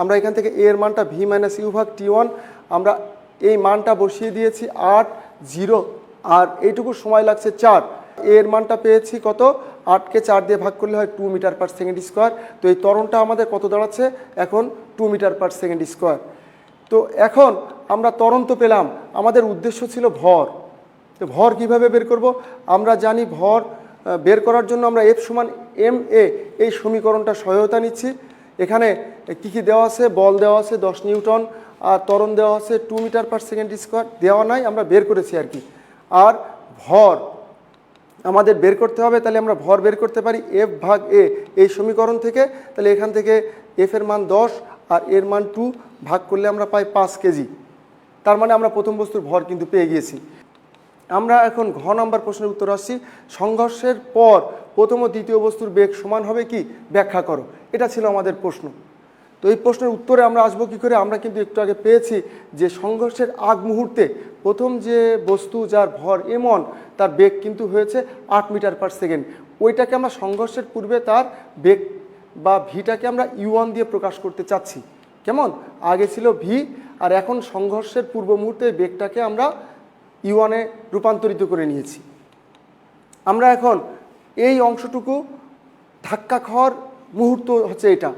আমরা এখান থেকে a এর মানটা v - u/t1, আমরা এই মানটা বসিয়ে দিয়েছি 8, 0, আর এইটুকু সময় লাগছে 4। a এর মানটা পেয়েছি কত? 8কে 4 দিয়ে ভাগ করলে হয় 2 মিটার/সেকেন্ড²। তো এই ত্বরণটা আমাদের কত দাঁড়াচ্ছে এখন? 2 মিটার/সেকেন্ড²। তো এখন আমরা ত্বরণ তো পেলাম, আমাদের উদ্দেশ্য ছিল ভর। তো ভর কিভাবে বের করব? আমরা জানি ভর বের করার জন্য আমরা F = ma এই সমীকরণটা সহায়তা নিচ্ছি। এখানে কি কি দেওয়া আছে? বল দেওয়া আছে 10 নিউটন, আর ত্বরণ দেওয়া আছে 2 মিটার/সেকেন্ড² দেওয়া নাই, আমরা বের করেছি আর কি। আর ভর আমাদের বের করতে হবে, তাহলে আমরা ভর বের করতে পারি F/a এই সমীকরণ থেকে। তাহলে এখান থেকে F এর মান 10 আর এর মান 2, ভাগ করলে আমরা পাই 5 কেজি। তার মানে আমরা প্রথম বস্তুর ভর কিন্তু পেয়ে গিয়েছি। আমরা এখন ঘ নাম্বার প্রশ্নের উত্তর আসছি। সংঘর্ষের পর প্রথম ও দ্বিতীয় বস্তুর বেগ সমান হবে কি? ব্যাখ্যা করো। এটা ছিল আমাদের প্রশ্ন। তো এই প্রশ্নের উত্তরে আমরা আসবো কী করে? আমরা কিন্তু একটু আগে পেয়েছি যে সংঘর্ষের আগ মুহূর্তে প্রথম যে বস্তু যার ভর m1, তার বেগ কিন্তু হয়েছে 8 মিটার/সেকেন্ড। ওইটাকে আমরা সংঘর্ষের পূর্বে তার বেগ বা ভিটাকে আমরা u1 দিয়ে প্রকাশ করতে চাচ্ছি। কেমন? আগে ছিল ভি, আর এখন সংঘর্ষের পূর্ব মুহূর্তে বেগটাকে আমরা u1-এ রূপান্তরিত করে নিয়েছি। আমরা এখন এই অংশটুকু ধাক্কা খাওয়ার মুহূর্ত হচ্ছে এটা।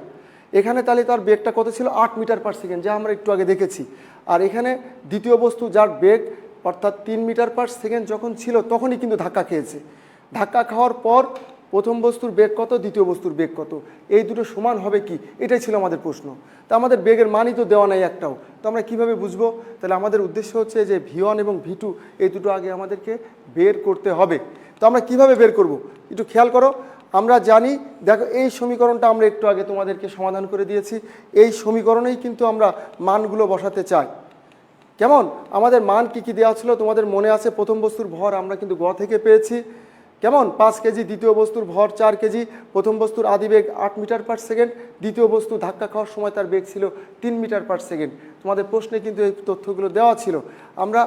এখানে তাহলে তার বেগটা কত ছিল? 8 মিটার/সেকেন্ড, যা আমরা একটু আগে দেখেছি। আর এখানে দ্বিতীয় বস্তু যার বেগ অর্থাৎ 3 মিটার/সেকেন্ড যখন ছিল, তখনই কিন্তু ধাক্কা খেয়েছে। ধাক্কা খাওয়ার পর প্রথম বস্তুর বেগ কত, দ্বিতীয় বস্তুর বেগ কত, এই দুটো সমান হবে কি? এটাই ছিল আমাদের প্রশ্ন। তা আমাদের বেগের মানই তো দেওয়া নাই একটাও, তো আমরা কীভাবে বুঝবো? তাহলে আমাদের উদ্দেশ্য হচ্ছে যে v1 এবং v2 এই দুটো আগে আমাদেরকে বের করতে হবে। তো আমরা কিভাবে বের করব? একটু খেয়াল করো। আমরা জানি, দেখো এই সমীকরণটা আমরা একটু আগে তোমাদেরকে সমাধান করে দিয়েছি। এই সমীকরণেই কিন্তু আমরা মানগুলো বসাতে চাই। কেমন? আমাদের মান কি কি দেওয়া ছিল তোমাদের মনে আছে? প্রথম বস্তুর ভর আমরা কিন্তু গ থেকে পেয়েছি। কেমন? 5 কেজি। দ্বিতীয় বস্তুর ভর 4 কেজি। প্রথম বস্তুর আদিবেগ 8 মিটার/সেকেন্ড। দ্বিতীয় বস্তু ধাক্কা খাওয়ার সময় তার বেগ ছিল 3 মিটার/সেকেন্ড। তোমাদের প্রশ্নে কিন্তু এই তথ্যগুলো দেওয়া ছিল। আমরা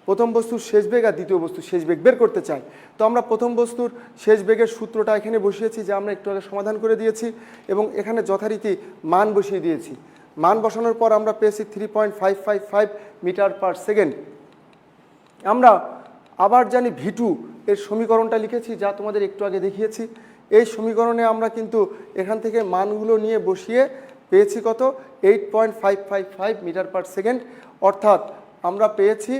প্রথম বস্তুর শেষ বেগ আর দ্বিতীয় বস্তুর শেষ বেগ বের করতে চাই। তো আমরা প্রথম বস্তুর শেষ বেগের সূত্রটা এখানে বসিয়েছি, যা আমরা একটু আগে সমাধান করে দিয়েছি, এবং এখানে যথারীতি মান বসিয়ে দিয়েছি। মান বসানোর পর আমরা পেয়েছি 3.555 মিটার/সেকেন্ড। আমরা আবার জানি v2 এর সমীকরণটা লিখেছি, যা তোমাদের একটু আগে দেখিয়েছি। এই সমীকরণে আমরা কিন্তু এখান থেকে মানগুলো নিয়ে বসিয়ে পেয়েছি কত? 8.555 মিটার/সেকেন্ড। অর্থাৎ আমরা পেয়েছি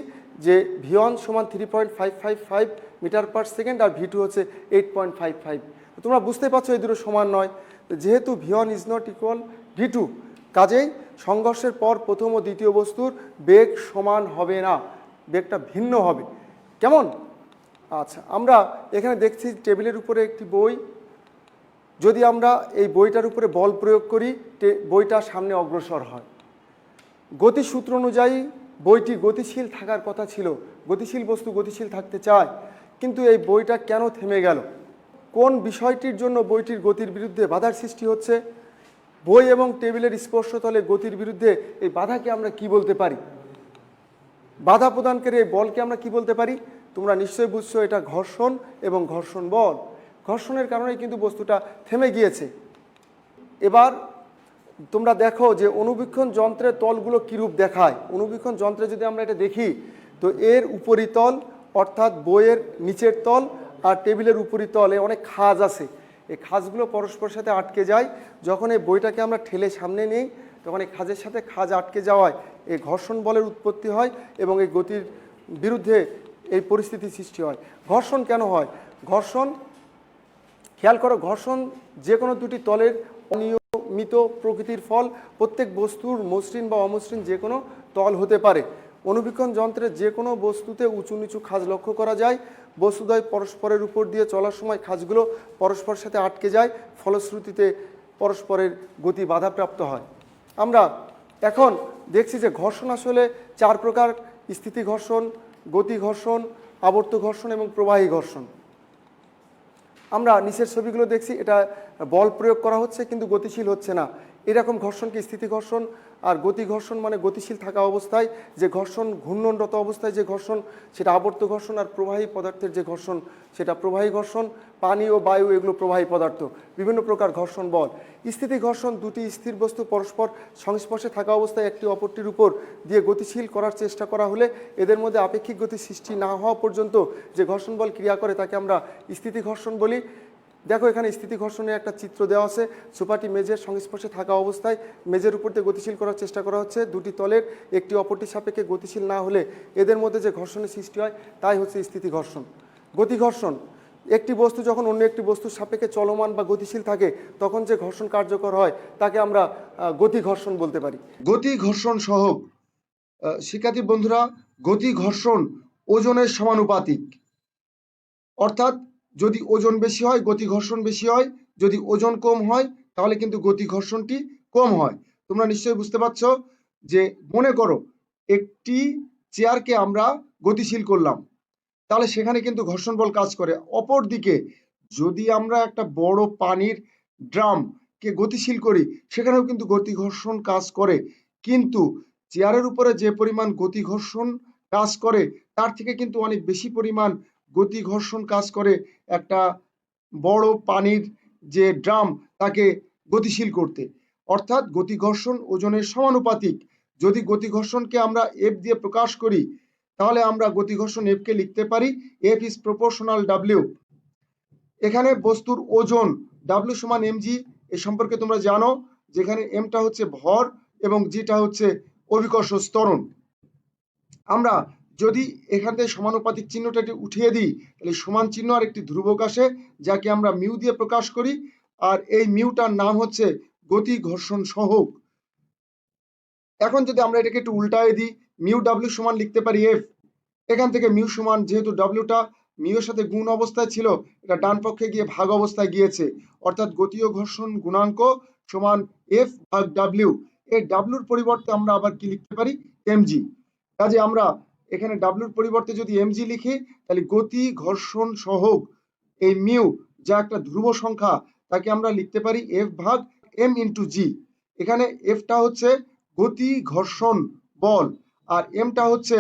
যে v1 = 3.555 মিটার/সেকেন্ড আর v2 হচ্ছে 8.55। তোমরা বুঝতে পারছো এই দুটো সমান নয়। যেহেতু v1 = v2। কাজেই সংঘর্ষের পর প্রথম ও দ্বিতীয় বস্তুর বেগ সমান হবে না, বেগটা ভিন্ন হবে। কেমন? আচ্ছা, আমরা এখানে দেখছি টেবিলের উপরে একটি বই। যদি আমরা এই বইটার উপরে বল প্রয়োগ করি, বইটা সামনে অগ্রসর হয়। গতিসূত্র অনুযায়ী বইটি গতিশীল থাকার কথা ছিল, গতিশীল বস্তু গতিশীল থাকতে চায়, কিন্তু এই বইটা কেন থেমে গেল? কোন বিষয়টির জন্য বইটির গতির বিরুদ্ধে বাধার সৃষ্টি হচ্ছে? বই এবং টেবিলের স্পর্শতলে গতির বিরুদ্ধে এই বাধাকে আমরা কি বলতে পারি? বাধা প্রদানকারী এই বলকে আমরা কি বলতে পারি? তোমরা নিশ্চয়ই বুঝছো, এটা ঘর্ষণ এবং ঘর্ষণ বল। ঘর্ষণের কারণেই কিন্তু বস্তুটা থেমে গিয়েছে। এবার তোমরা দেখো যে অনুবীক্ষণ যন্ত্রের তলগুলো কীরূপ দেখায়। অনুবীক্ষণ যন্ত্রে যদি আমরা এটা দেখি, তো এর উপরিতল অর্থাৎ বইয়ের নিচের তল আর টেবিলের উপরিতলে অনেক খাঁজ আছে। এই খাঁজগুলো পরস্পরের সাথে আটকে যায়। যখন এই বইটাকে আমরা ঠেলে সামনে নিই, তখন এই খাঁজের সাথে খাঁজ আটকে যাওয়ায় এই ঘর্ষণ বলের উৎপত্তি হয় এবং এই গতির বিরুদ্ধে এই পরিস্থিতি সৃষ্টি হয়। ঘর্ষণ কেন হয়? ঘর্ষণ, খেয়াল করো, ঘর্ষণ যে কোনো দুটি তলের অনিয়মিত প্রকৃতির ফল। প্রত্যেক বস্তুর মসৃণ বা অমসৃণ যে কোনো তল হতে পারে। অনুবীক্ষণ যন্ত্রে যে কোনো বস্তুতে উঁচু নিচু খাঁজ লক্ষ্য করা যায়। বস্তুদ্বয় পরস্পরের উপর দিয়ে চলার সময় খাঁজগুলো পরস্পরের সাথে আটকে যায়, ফলশ্রুতিতে পরস্পরের গতি বাধাপ্রাপ্ত হয়। আমরা এখন দেখছি যে ঘর্ষণ আসলে 4 প্রকার: স্থিতি ঘর্ষণ, গতি ঘর্ষণ, আবর্ত ঘর্ষণ এবং প্রবাহী ঘর্ষণ। আমরা নিচের ছবিগুলো দেখছি, এটা বল প্রয়োগ করা হচ্ছে কিন্তু গতিশীল হচ্ছে না। এরকম ঘর্ষণকে স্থিতি ঘর্ষণ। আর গতি ঘর্ষণ মানে গতিশীল থাকা অবস্থায় যে ঘর্ষণ, ঘূর্ণনরত অবস্থায় যে ঘর্ষণ, সেটা আবর্ত ঘর্ষণ। আর প্রবাহী পদার্থের যে ঘর্ষণ, সেটা প্রবাহী ঘর্ষণ। পানি ও বায়ু এগুলো প্রবাহী পদার্থ। বিভিন্ন প্রকার ঘর্ষণ বল। স্থিতি ঘর্ষণ দুটি স্থির বস্তু পরস্পর সংস্পর্শে থাকা অবস্থায় একটি অপরটির উপর দিয়ে গতিশীল করার চেষ্টা করা হলে এদের মধ্যে আপেক্ষিক গতি সৃষ্টি না হওয়া পর্যন্ত যে ঘর্ষণ বল ক্রিয়া করে তাকে আমরা স্থিতি ঘর্ষণ বলি। দেখো, এখানে স্থিতি ঘর্ষণের একটা চিত্র দেওয়া আছে। সোফাটি মেঝের সংস্পর্শে থাকা অবস্থায় মেঝের উপর দিয়ে গতিশীল করার চেষ্টা করা হচ্ছে। দুটি তলের একটি অপরটির সাপেক্ষে গতিশীল না হলে এদের মধ্যে যে ঘর্ষণের সৃষ্টি হয় তাই হচ্ছে স্থিতি ঘর্ষণ। গতি ঘর্ষণ, একটি বস্তু যখন অন্য একটি বস্তুর সাপেক্ষে চলমান বা গতিশীল থাকে তখন যে ঘর্ষণ কার্যকর হয় তাকে আমরা গতি ঘর্ষণ বলতে পারি। গতি ঘর্ষণ সহগ। শিক্ষার্থী বন্ধুরা, গতি ঘর্ষণ ওজনের সমানুপাতিক। অর্থাৎ যদি ওজন বেশি হয় গতি ঘর্ষণ বেশি হয়, যদি ওজন কম হয় তাহলে কিন্তু গতি ঘর্ষণটি কম হয়। তোমরা নিশ্চয়ই বুঝতে পারছো যে মনে করো একটি চেয়ারকে আমরা গতিশীল করলাম, তাহলে সেখানে কিন্তু ঘর্ষণ বল কাজ করে। অপরদিকে যদি আমরা একটা বড় পানির ড্রামকে গতিশীল করি, সেখানেও কিন্তু গতি ঘর্ষণ কাজ করে। কিন্তু চেয়ারের উপরে যে পরিমাণ গতি ঘর্ষণ কাজ করে তার থেকে কিন্তু অনেক বেশি পরিমাণ গতি ঘর্ষণ কাজ করে একটা বড় পানির যে ড্রাম তাকে গতিশীল করতে। অর্থাৎ গতি ঘর্ষণ ওজনের সমানুপাতিক। যদি গতি ঘর্ষণকে আমরা এফ দিয়ে প্রকাশ করি তাহলে আমরা গতি ঘর্ষণ এফ কে লিখতে পারি এফ ইজ প্রপোর্শনাল ডাব্লিউ। এখানে বস্তুর ওজন ডাব্লিউ সমান এমজি, এ সম্পর্কে তোমরা জানো, যেখানে এমটা হচ্ছে ভর এবং জিটা হচ্ছে অভিকর্ষ ত্বরণ। আমরা যদি এখান থেকে সমানুপাতিক চিহ্নটা উঠিয়ে দিই তাহলে সমান চিহ্ন আর একটি ধ্রুবক আসে যাকে আমরা মিউ দিয়ে প্রকাশ করি, আর এই মিউটার নাম হচ্ছে গতি ঘর্ষণ সহগ। এখন যদি আমরা এটাকে একটু উল্টায় দিই, মিউ ডাব্লিউ সমান লিখতে পারি এফ। এখান থেকে মিউ সমান, যেহেতু ডাব্লিউটা মিউর সাথে গুণ অবস্থায় ছিল, এটা ডান পক্ষে গিয়ে ভাগ অবস্থায় গিয়েছে, অর্থাৎ গতীয় ঘর্ষণ গুণাঙ্ক সমান এফ ভাগ ডাব্লিউ। এই ডাব্লিউর পরিবর্তে আমরা আবার কি লিখতে পারি? এমজি। কাজে আমরা এখানে ডাব্লিউর পরিবর্তে যদি এমজি লিখি তাহলে গতি ঘর্ষণ সহগ এই মিউ, যা একটা ধ্রুব সংখ্যা, তাকে আমরা লিখতে পারি এফ ভাগ এম ইন্টু জি। এখানে এফটা হচ্ছে গতি ঘর্ষণ বল আর এমটা হচ্ছে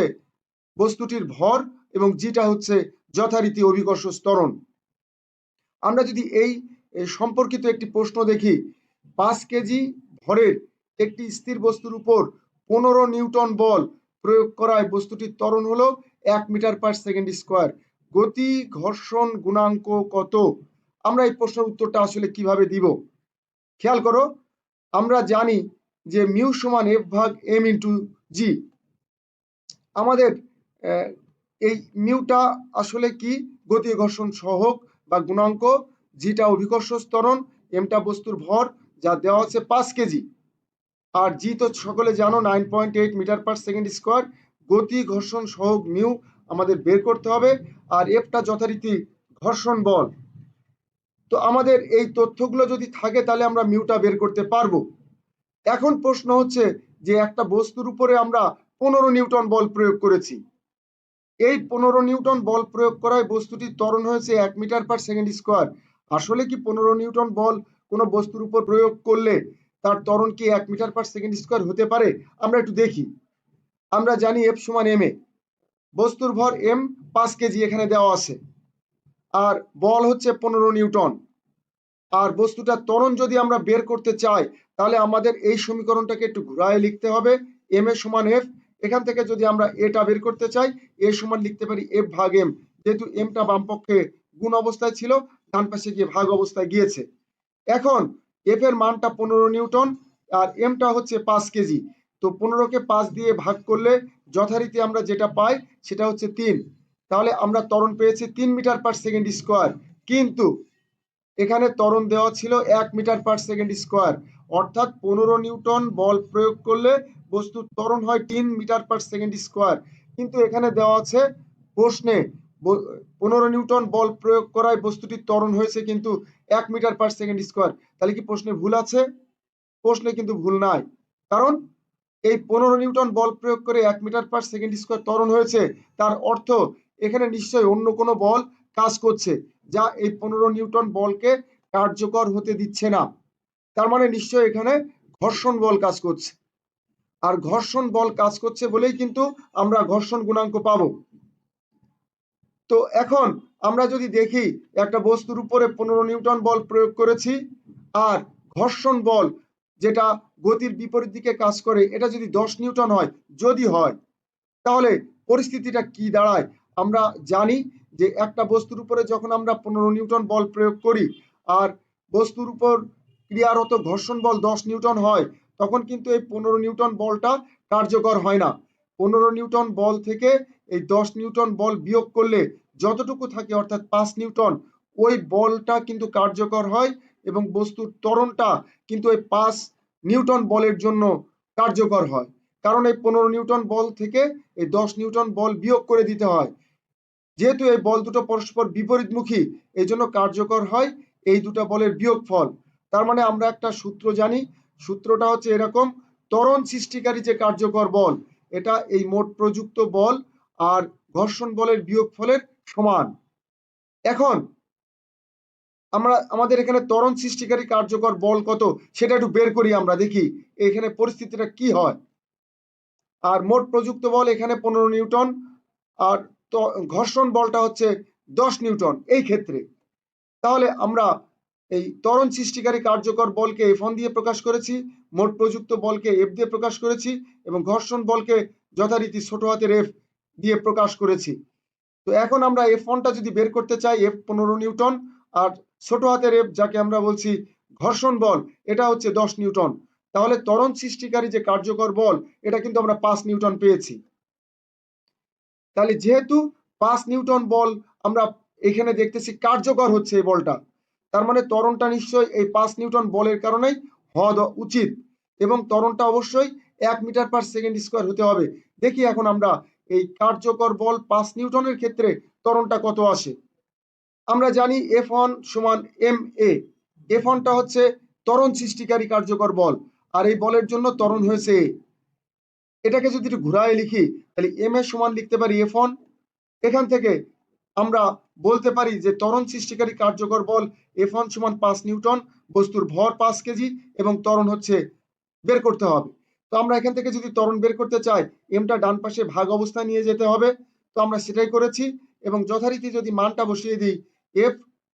বস্তুটির ভর এবং জিটা হচ্ছে যথারীতি অভিকর্ষ ত্বরণ। আমরা যদি এই সম্পর্কিত একটি প্রশ্ন দেখি, 5 কেজি ভরের একটি স্থির বস্তুর উপর 15 নিউটন বল প্রয়োগ করায় বস্তুটির ত্বরণ হলো 1 মিটার পার সেকেন্ড স্কোয়ার। গতি ঘর্ষণ গুণাঙ্ক কত? আমরা এই প্রশ্নের উত্তরটা আসলে কিভাবে দিব? খেয়াল করো, আমরা জানি যে মিউ সমান এফ ভাগ এম ইন্টু জি। আমাদের এই মিউটা আসলে কি? গতি ঘর্ষণ সহগ বা গুণাঙ্ক, জিটা অভিকর্ষ ত্বরণ, এমটা বস্তুর ভর, যা দেওয়া হচ্ছে 5 কেজি। আর জি তো সকলে জানো 9.8 মিটার পার সেকেন্ড স্কোয়ার। গতি ঘর্ষণ সহগ মিউ আমাদের বের করতে হবে, আর এফটা যথারীতি ঘর্ষণ বল। তো আমাদের এই তথ্যগুলো যদি থাকে তাহলে আমরা মিউটা বের করতে পারবো। এখন প্রশ্ন হচ্ছে যে একটা বস্তুর উপরে আমরা 15 নিউটন বল প্রয়োগ করেছি। এই 15 নিউটন বল প্রয়োগ করায় বস্তুটি ত্বরণ হয়েছে 1 মিটার পার সেকেন্ড স্কোয়ার। আসলে কি 15 নিউটন বল কোনো বস্তুর উপর প্রয়োগ করলে তার ত্বরণ কি 1 মিটার পার সেকেন্ড স্কোয়ার হতে পারে? আমরা একটু দেখি। আমরা জানি এফ সমান এম এ, বস্তুর ভর এম 5 কেজি এখানে দেওয়া আছে, আর বল হচ্ছে 15 নিউটন। আর বস্তুটার ত্বরণ যদি আমরা বের করতে চাই তাহলে আমাদের এই সমীকরণটাকে একটু ঘুরায় লিখতে হবে। এম এ সমান এফ, এখান থেকে যদি আমরা এটা বের করতে চাই এ সমান লিখতে পারি এফ ভাগ এম, যেহেতু এমটা বাম পক্ষে গুণ অবস্থায় ছিল, ডান পাশে গিয়ে ভাগ অবস্থায় গিয়েছে। এখন এফ এর মানটা 15 নিউটন আর এমটা হচ্ছে 5 কেজি। তো 15কে 5 দিয়ে ভাগ করলে যথারীতি আমরা যেটা পাই সেটা হচ্ছে 3। তাহলে আমরা ত্বরণ পেয়েছি 3 মিটার পার সেকেন্ড স্কোয়ার। কিন্তু এখানে ত্বরণ দেওয়া ছিল 1 মিটার পার সেকেন্ড স্কোয়ার, অর্থাৎ 15 নিউটন বল প্রয়োগ করলে বস্তুর ত্বরণ হয় 3 মিটার পার সেকেন্ড স্কোয়ার। কিন্তু এখানে দেওয়া আছে প্রশ্নে 15 নিউটন বল প্রয়োগ করায় বস্তুটির ত্বরণ হয়েছে কিন্তু 1 মিটার পার সেকেন্ড স্কোয়ার। তাহলে কি প্রশ্নে ভুল আছে? প্রশ্নে কিন্তু ভুল নাই, কারণ এই 15 নিউটন বল প্রয়োগ করে 1 মিটার পার সেকেন্ড স্কোয়ার ত্বরণ হয়েছে, তার অর্থ এখানে নিশ্চয়ই অন্য কোনো বল কাজ করছে যা এই 15 নিউটন বলকে কার্যকর হতে দিচ্ছে না। তার মানে নিশ্চয়ই এখানে ঘর্ষণ বল কাজ করছে, আর ঘর্ষণ বল কাজ করছে বলেই কিন্তু আমরা ঘর্ষণ গুণাঙ্ক পাবো। তো এখন আমরা যদি দেখি একটা বস্তুর উপরে 15 নিউটন বল প্রয়োগ করেছি, আর ঘর্ষণ বল যেটা গতির বিপরীত দিকে কাজ করে এটা যদি 10 নিউটন হয়, যদি হয়, তাহলে পরিস্থিতিটা কি দাঁড়ায়? আমরা জানি যে একটা বস্তুর উপরে যখন আমরা 15 নিউটন বল প্রয়োগ করি আর বস্তুর উপর ক্রিয়ারত ঘর্ষণ বল 10 নিউটন হয়, তখন কিন্তু এই 15 নিউটন বলটা কার্যকর হয় না। 15 নিউটন বল থেকে এই 10 নিউটন বল বিয়োগ করলে যতটুকু থাকে অর্থাৎ 5 নিউটন, ওই বলটা কিন্তু কার্যকর হয় এবং বস্তুর ত্বরণটা কিন্তু এই 5 নিউটন বলের জন্য কার্যকর হয়। কারণ এই 15 নিউটন বল থেকে এই 10 নিউটন বল বিয়োগ করে দিতে হয়। যেহেতু এই বল দুটো পরস্পর বিপরীতমুখী, এই জন্য কার্যকর হয় এই দুটো বলের বিয়োগফল। তার মানে আমরা একটা সূত্র জানি, সূত্রটা হচ্ছে এরকম: ত্বরণ সৃষ্টিকারী যে কার্যকর বল এটা এই মোট প্রযুক্ত বল আর ঘর্ষণ বলের বিয়োগফলের সমান। এখন আমরা আমাদের এখানে ত্বরণ সৃষ্টিকারী কার্যকর বল কত সেটা একটু বের করি, আমরা দেখি এখানে পরিস্থিতিটা কি হয়। আর মোট প্রযুক্ত বল এখানে 15 নিউটন, আর ঘর্ষণ বলটা হচ্ছে 10 নিউটন এই ক্ষেত্রে। তাহলে আমরা এই ত্বরণ সৃষ্টিকারী কার্যকর বলকে F1 দিয়ে প্রকাশ করেছি, মোট প্রযুক্ত বলকে F দিয়ে প্রকাশ করেছি, এবং ঘর্ষণ বলকে যথারীতি ছোট হাতের F দিয়ে প্রকাশ করেছি। তো এখন আমরা F1টা যদি বের করতে চাই, F 15 নিউটন, আর ছোট হাতের F যাকে আমরা বলছি ঘর্ষণ বল এটা হচ্ছে 10 নিউটন। তাহলে ত্বরণ সৃষ্টিকারী যে কার্যকর বল এটা কিন্তু আমরা 5 নিউটন পেয়েছি। তাহলে যেহেতু 5 নিউটন বল আমরা এখানে দেখতেছি কার্যকর হচ্ছে এই বলটা, তার মানে ত্বরণটা নিশ্চয়ই এই 5 নিউটন বলের কারণেই হওয়া উচিত, এবং ত্বরণটা অবশ্যই 1 মিটার পার সেকেন্ড স্কোয়ার হতে হবে। দেখি এখন আমরা এই কার্যকর বল 5 নিউটনের ক্ষেত্রে ত্বরণটা কত আসে। আমরা জানি F1 সমান ma। F1টা হচ্ছে ত্বরণ সৃষ্টিকারী কার্যকর বল, আর এই বলের জন্য ত্বরণ হয়েছে a। এটাকে যদি একটু ঘুরায় লিখি তাহলে এম এ সমান লিখতে পারি F1। এখান থেকে আমরা বলতে পারি যে ত্বরণ সৃষ্টিকারী কার্যকর বল F1 সমান 5 নিউটন, বস্তুর ভর 5 কেজি এবং ত্বরণ হচ্ছে বের করতে হবে। তো আমরা এখান থেকে যদি ত্বরণ বের করতে চাই এমটা ডান পাশে ভাগ অবস্থায় নিয়ে যেতে হবে। তো আমরা সেটাই করেছি, এবং যথারীতি যদি মানটা বসিয়ে দিই F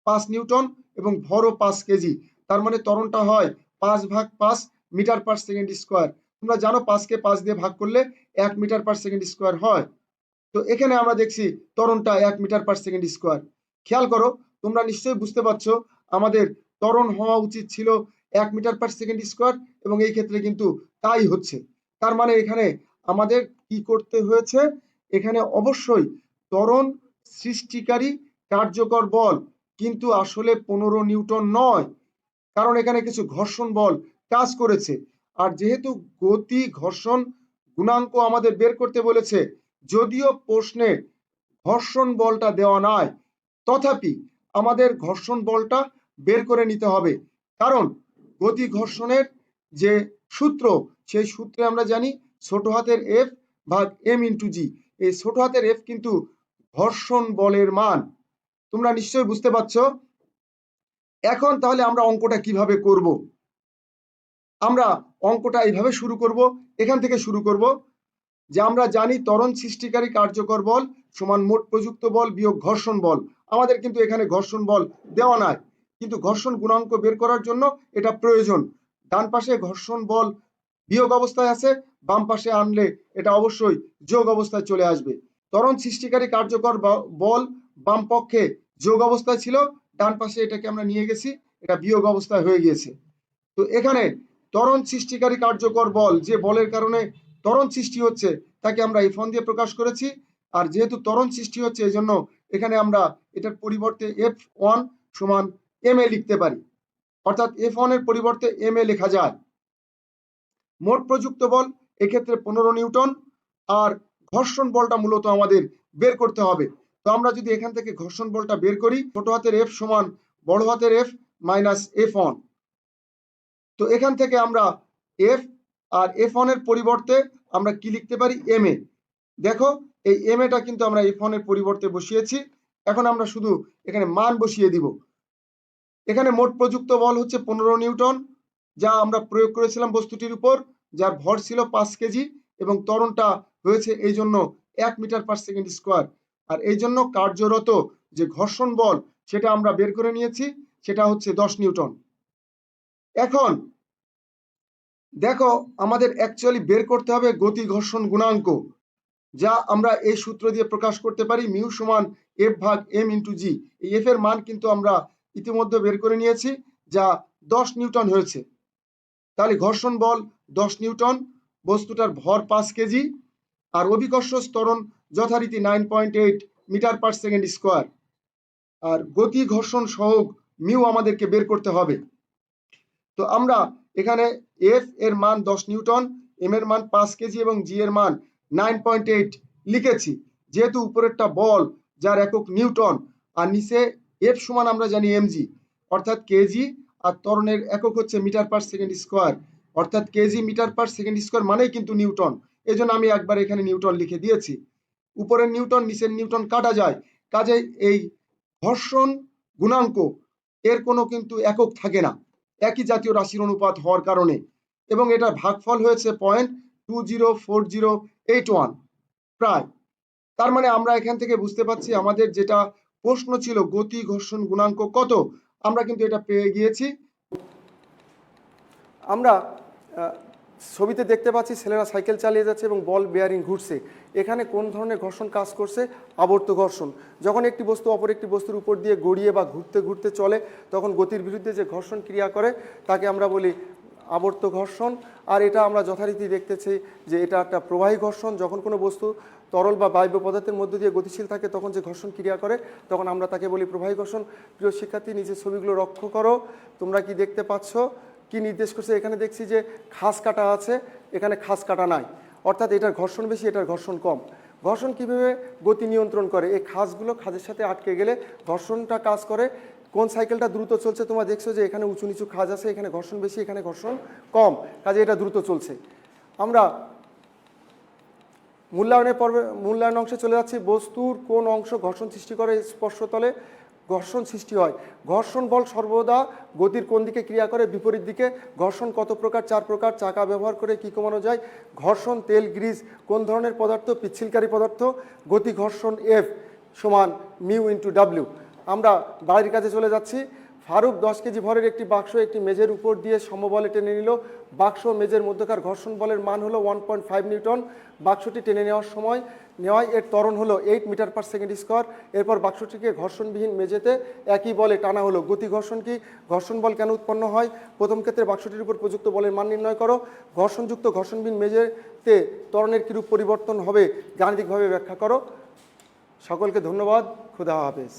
5 নিউটন এবং ভরও 5 কেজি, তার মানে ত্বরণটা হয় 5/5 মিটার পার সেকেন্ড স্কোয়ার। তোমরা জানো 5কে 5 দিয়ে ভাগ করলে 1 মিটার পার সেকেন্ড স্কোয়ার হয়। তো এখানে আমরা দেখছি ত্বরণটা 1 মিটার পার সেকেন্ড স্কোয়ার। খেয়াল করো, তোমরা নিশ্চয়ই বুঝতে পারছো আমাদের ত্বরণ হওয়া উচিত ছিল 1 মিটার পার সেকেন্ড স্কোয়ার, এবং এই ক্ষেত্রে কিন্তু তাই হচ্ছে। তার মানে এখানে আমাদের কি করতে হয়েছে, এখানে অবশ্যই ত্বরণ সৃষ্টিকারী কার্যকর বল কিন্তু আসলে 15 নিউটন নয়, কারণ এখানে কিছু ঘর্ষণ বল কাজ করেছে। আর যেহেতু গতি ঘর্ষণ গুণাঙ্ক আমাদের বের করতে বলেছে, যদিও প্রশ্নে ঘর্ষণ বলটা দেওয়া নাই, তথাপি আমাদের ঘর্ষণ বলটা বের করে নিতে হবে। কারণ গতি ঘর্ষণের যে সূত্র, সেই সূত্রে আমরা জানি ছোট হাতের এফ ভাগ এম ইন্টু জি। এই ছোট হাতের এফ কিন্তু ঘর্ষণ বলের মান। তোমরা নিশ্চয়ই বুঝতে পারছো। এখন তাহলে আমরা অঙ্কটা কিভাবে করব? আমরা অঙ্কটা এইভাবে শুরু করব, এখান থেকে শুরু করব যে আমরা জানি ত্বরণ সৃষ্টিকারী কার্যকর বল সমান মোট প্রযুক্ত বল বিয়োগ ঘর্ষণ বল। আমাদের কিন্তু এখানে ঘর্ষণ বল দেওয়া নাই, কিন্তু ঘর্ষণ গুণাঙ্ক বের করার জন্য এটা প্রয়োজন। ডান পাশে ঘর্ষণ বল বিয়োগ অবস্থায় আছে, বাম পাশে আনলে এটা অবশ্যই যোগ অবস্থায় চলে আসবে। ত্বরণ সৃষ্টিকারী কার্যকর বল বাম পক্ষে যোগ অবস্থায় ছিল, ডান পাশে এটাকে আমরা নিয়ে গেছি, এটা বিয়োগ অবস্থায় হয়ে গিয়েছে। তো এখানে ত্বরণ সৃষ্টিকারী কার্যকর বল, যে বলের কারণে ত্বরণ সৃষ্টি হচ্ছে, তাকে আমরা F1 দিয়ে প্রকাশ করেছি। আর যেহেতু ত্বরণ সৃষ্টি হচ্ছে, এই জন্য এখানে আমরা এটার পরিবর্তে F1 সমান ma লিখতে পারি, অর্থাৎ F1 এর পরিবর্তে ma লেখা যায়। মোট প্রযুক্ত বল এক্ষেত্রে 15 নিউটন, আর ঘর্ষণ বলটা মূলত আমাদের বের করতে হবে। তো আমরা যদি এখান থেকে ঘর্ষণ বলটা বের করি, ছোট হাতের F সমান বড় হাতের F মাইনাস F1। তো এখান থেকে আমরা F আর F1 এর পরিবর্তে আমরা কি লিখতে পারি? ma। দেখো এই ma টা কিন্তু আমরা F1 এর পরিবর্তে বসিয়েছি। এখন আমরা শুধু এখানে মান বসিয়ে দিব। এখানে মোট প্রযুক্ত বল হচ্ছে 15 নিউটন, যা আমরা প্রয়োগ করেছিলাম বস্তুটির উপর, যার ভর ছিল 5 কেজি এবং ত্বরণটা হয়েছে এই জন্য 1 মিটার পার সেকেন্ড স্কোয়ার। আর এই জন্য কার্যরত যে ঘর্ষণ বল সেটা আমরা বের করে নিয়েছি, সেটা হচ্ছে 10 নিউটন। এখন দেখো আমাদের অ্যাকচুয়ালি বের করতে হবে গতি ঘর্ষণ গুণাঙ্ক, যা আমরা এই সূত্র দিয়ে প্রকাশ করতে পারি মিউ সমান এফ ভাগ এম ইন্টু জি। এই এফ এর মান কিন্তু আমরা ইতিমধ্যে বের করে নিয়েছি, যা 10 নিউটন হয়েছে। তাহলে ঘর্ষণ বল 10 নিউটন, বস্তুটার ভর 5 কেজি, আর অভিকর্ষ ত্বরণ যথারীতি 9.8 মিটার পার সেকেন্ড স্কোয়ার। আর গতি ঘর্ষণ সহগ মিউ আমাদেরকে বের করতে হবে। তো আমরা এখানে এফ এর মান 10 নিউটন, এম এর মান 5 কেজি এবং জি এর মান 9.8 লিখেছি। যেহেতু উপরেরটা বল যার একক নিউটন, আর নিচে এফ সমান আমরা জানি এমজি অর্থাৎ কেজি, আর ত্বরণের একক হচ্ছে মিটার পার সেকেন্ড স্কোয়ার অর্থাৎ KG metre per second square মানেই কিন্তু নিউটন। এই জন্য আমি একবার এখানে নিউটন লিখে দিয়েছি। উপরের নিউটন নিচের নিউটন কাটা যায়, কাজে এই ঘর্ষণ গুণাঙ্ক এর কোনো কিন্তু একক থাকে না, একই জাতীয় রাশির অনুপাত হওয়ার কারণে, এবং এটার ভাগফল হয়েছে 0.204081 প্রায়। তার মানে আমরা এখান থেকে বুঝতে পারছি আমাদের যেটা প্রশ্ন ছিল গতি ঘর্ষণ গুণাঙ্ক কত, আমরা কিন্তু এটা পেয়ে গিয়েছি। আমরা ছবিতে দেখতে পাচ্ছি ছেলেরা সাইকেল চালিয়ে যাচ্ছে এবং বল বেয়ারিং ঘুরছে। এখানে কোন ধরনের ঘর্ষণ কাজ করছে? আবর্ত ঘর্ষণ। যখন একটি বস্তু অপর একটি বস্তুর উপর দিয়ে গড়িয়ে বা ঘুরতে ঘুরতে চলে, তখন গতির বিরুদ্ধে যে ঘর্ষণ ক্রিয়া করে তাকে আমরা বলি আবর্ত ঘর্ষণ। আর এটা আমরা যথারীতি দেখতেছি যে এটা একটা প্রবাহী ঘর্ষণ। যখন কোনো বস্তু তরল বা বায়ব্য পদার্থের মধ্য দিয়ে গতিশীল থাকে, তখন যে ঘর্ষণ ক্রিয়া করে তখন আমরা তাকে বলি প্রবাহী ঘর্ষণ। প্রিয় শিক্ষার্থী, নিচে ছবিগুলো লক্ষ্য করো, তোমরা কি দেখতে পাচ্ছ? কি নির্দেশ করছে? এখানে দেখছি যে খাস কাটা আছে, এখানে খাস কাটা নাই, অর্থাৎ এটার ঘর্ষণ বেশি, এটার ঘর্ষণ কম। ঘর্ষণ কিভাবে গতি নিয়ন্ত্রণ করে? এই খাসগুলো খাজের সাথে আটকে গেলে ঘর্ষণটা কাজ করে। কোন সাইকেলটা দ্রুত চলছে? তোমরা দেখছো যে এখানে উঁচু নিচু খাজ আছে, এখানে ঘর্ষণ বেশি, এখানে ঘর্ষণ কম, কাজে এটা দ্রুত চলছে। আমরা মূল্যায়ন অংশে চলে যাচ্ছি। বস্তুর কোন অংশ ঘর্ষণ সৃষ্টি করে? স্পর্শতলে ঘর্ষণ সৃষ্টি হয়। ঘর্ষণ বল সর্বদা গতির কোন দিকে ক্রিয়া করে? বিপরীত দিকে। ঘর্ষণ কত প্রকার? 4 প্রকার। চাকা ব্যবহার করে কি কমানো যায়? ঘর্ষণ তেল গ্রিজ কোন ধরনের পদার্থ? পিচ্ছিলকারী পদার্থ। গতি ঘর্ষণ এফ সমান মিউ ইন্টু ডাব্লিউ। আমরা বাড়ির কাছে চলে যাচ্ছি। ফারুক 10 কেজি ভরের একটি বাক্স একটি মেঝের উপর দিয়ে সমবলে টেনে নিল। বাক্স মেঝের মধ্যকার ঘর্ষণ বলের মান হলো 1.5 নিউটন। বাক্সটি টেনে নেওয়ার সময় এর ত্বরণ হলো 8 মিটার পার সেকেন্ড স্কোয়ার। এরপর বাক্সটিকে ঘর্ষণবিহীন মেঝেতে একই বলে টানা হলো। গতি ঘর্ষণ কি? ঘর্ষণ বল কেন উৎপন্ন হয়? প্রথম ক্ষেত্রে বাক্সটির উপর প্রযুক্ত বলের মান নির্ণয় করো। ঘর্ষণযুক্ত ঘর্ষণবিহীন মেঝেতে ত্বরণের কিরূপ পরিবর্তন হবে গাণিতিকভাবে ব্যাখ্যা করো। সকলকে ধন্যবাদ। খুদা হাফেজ।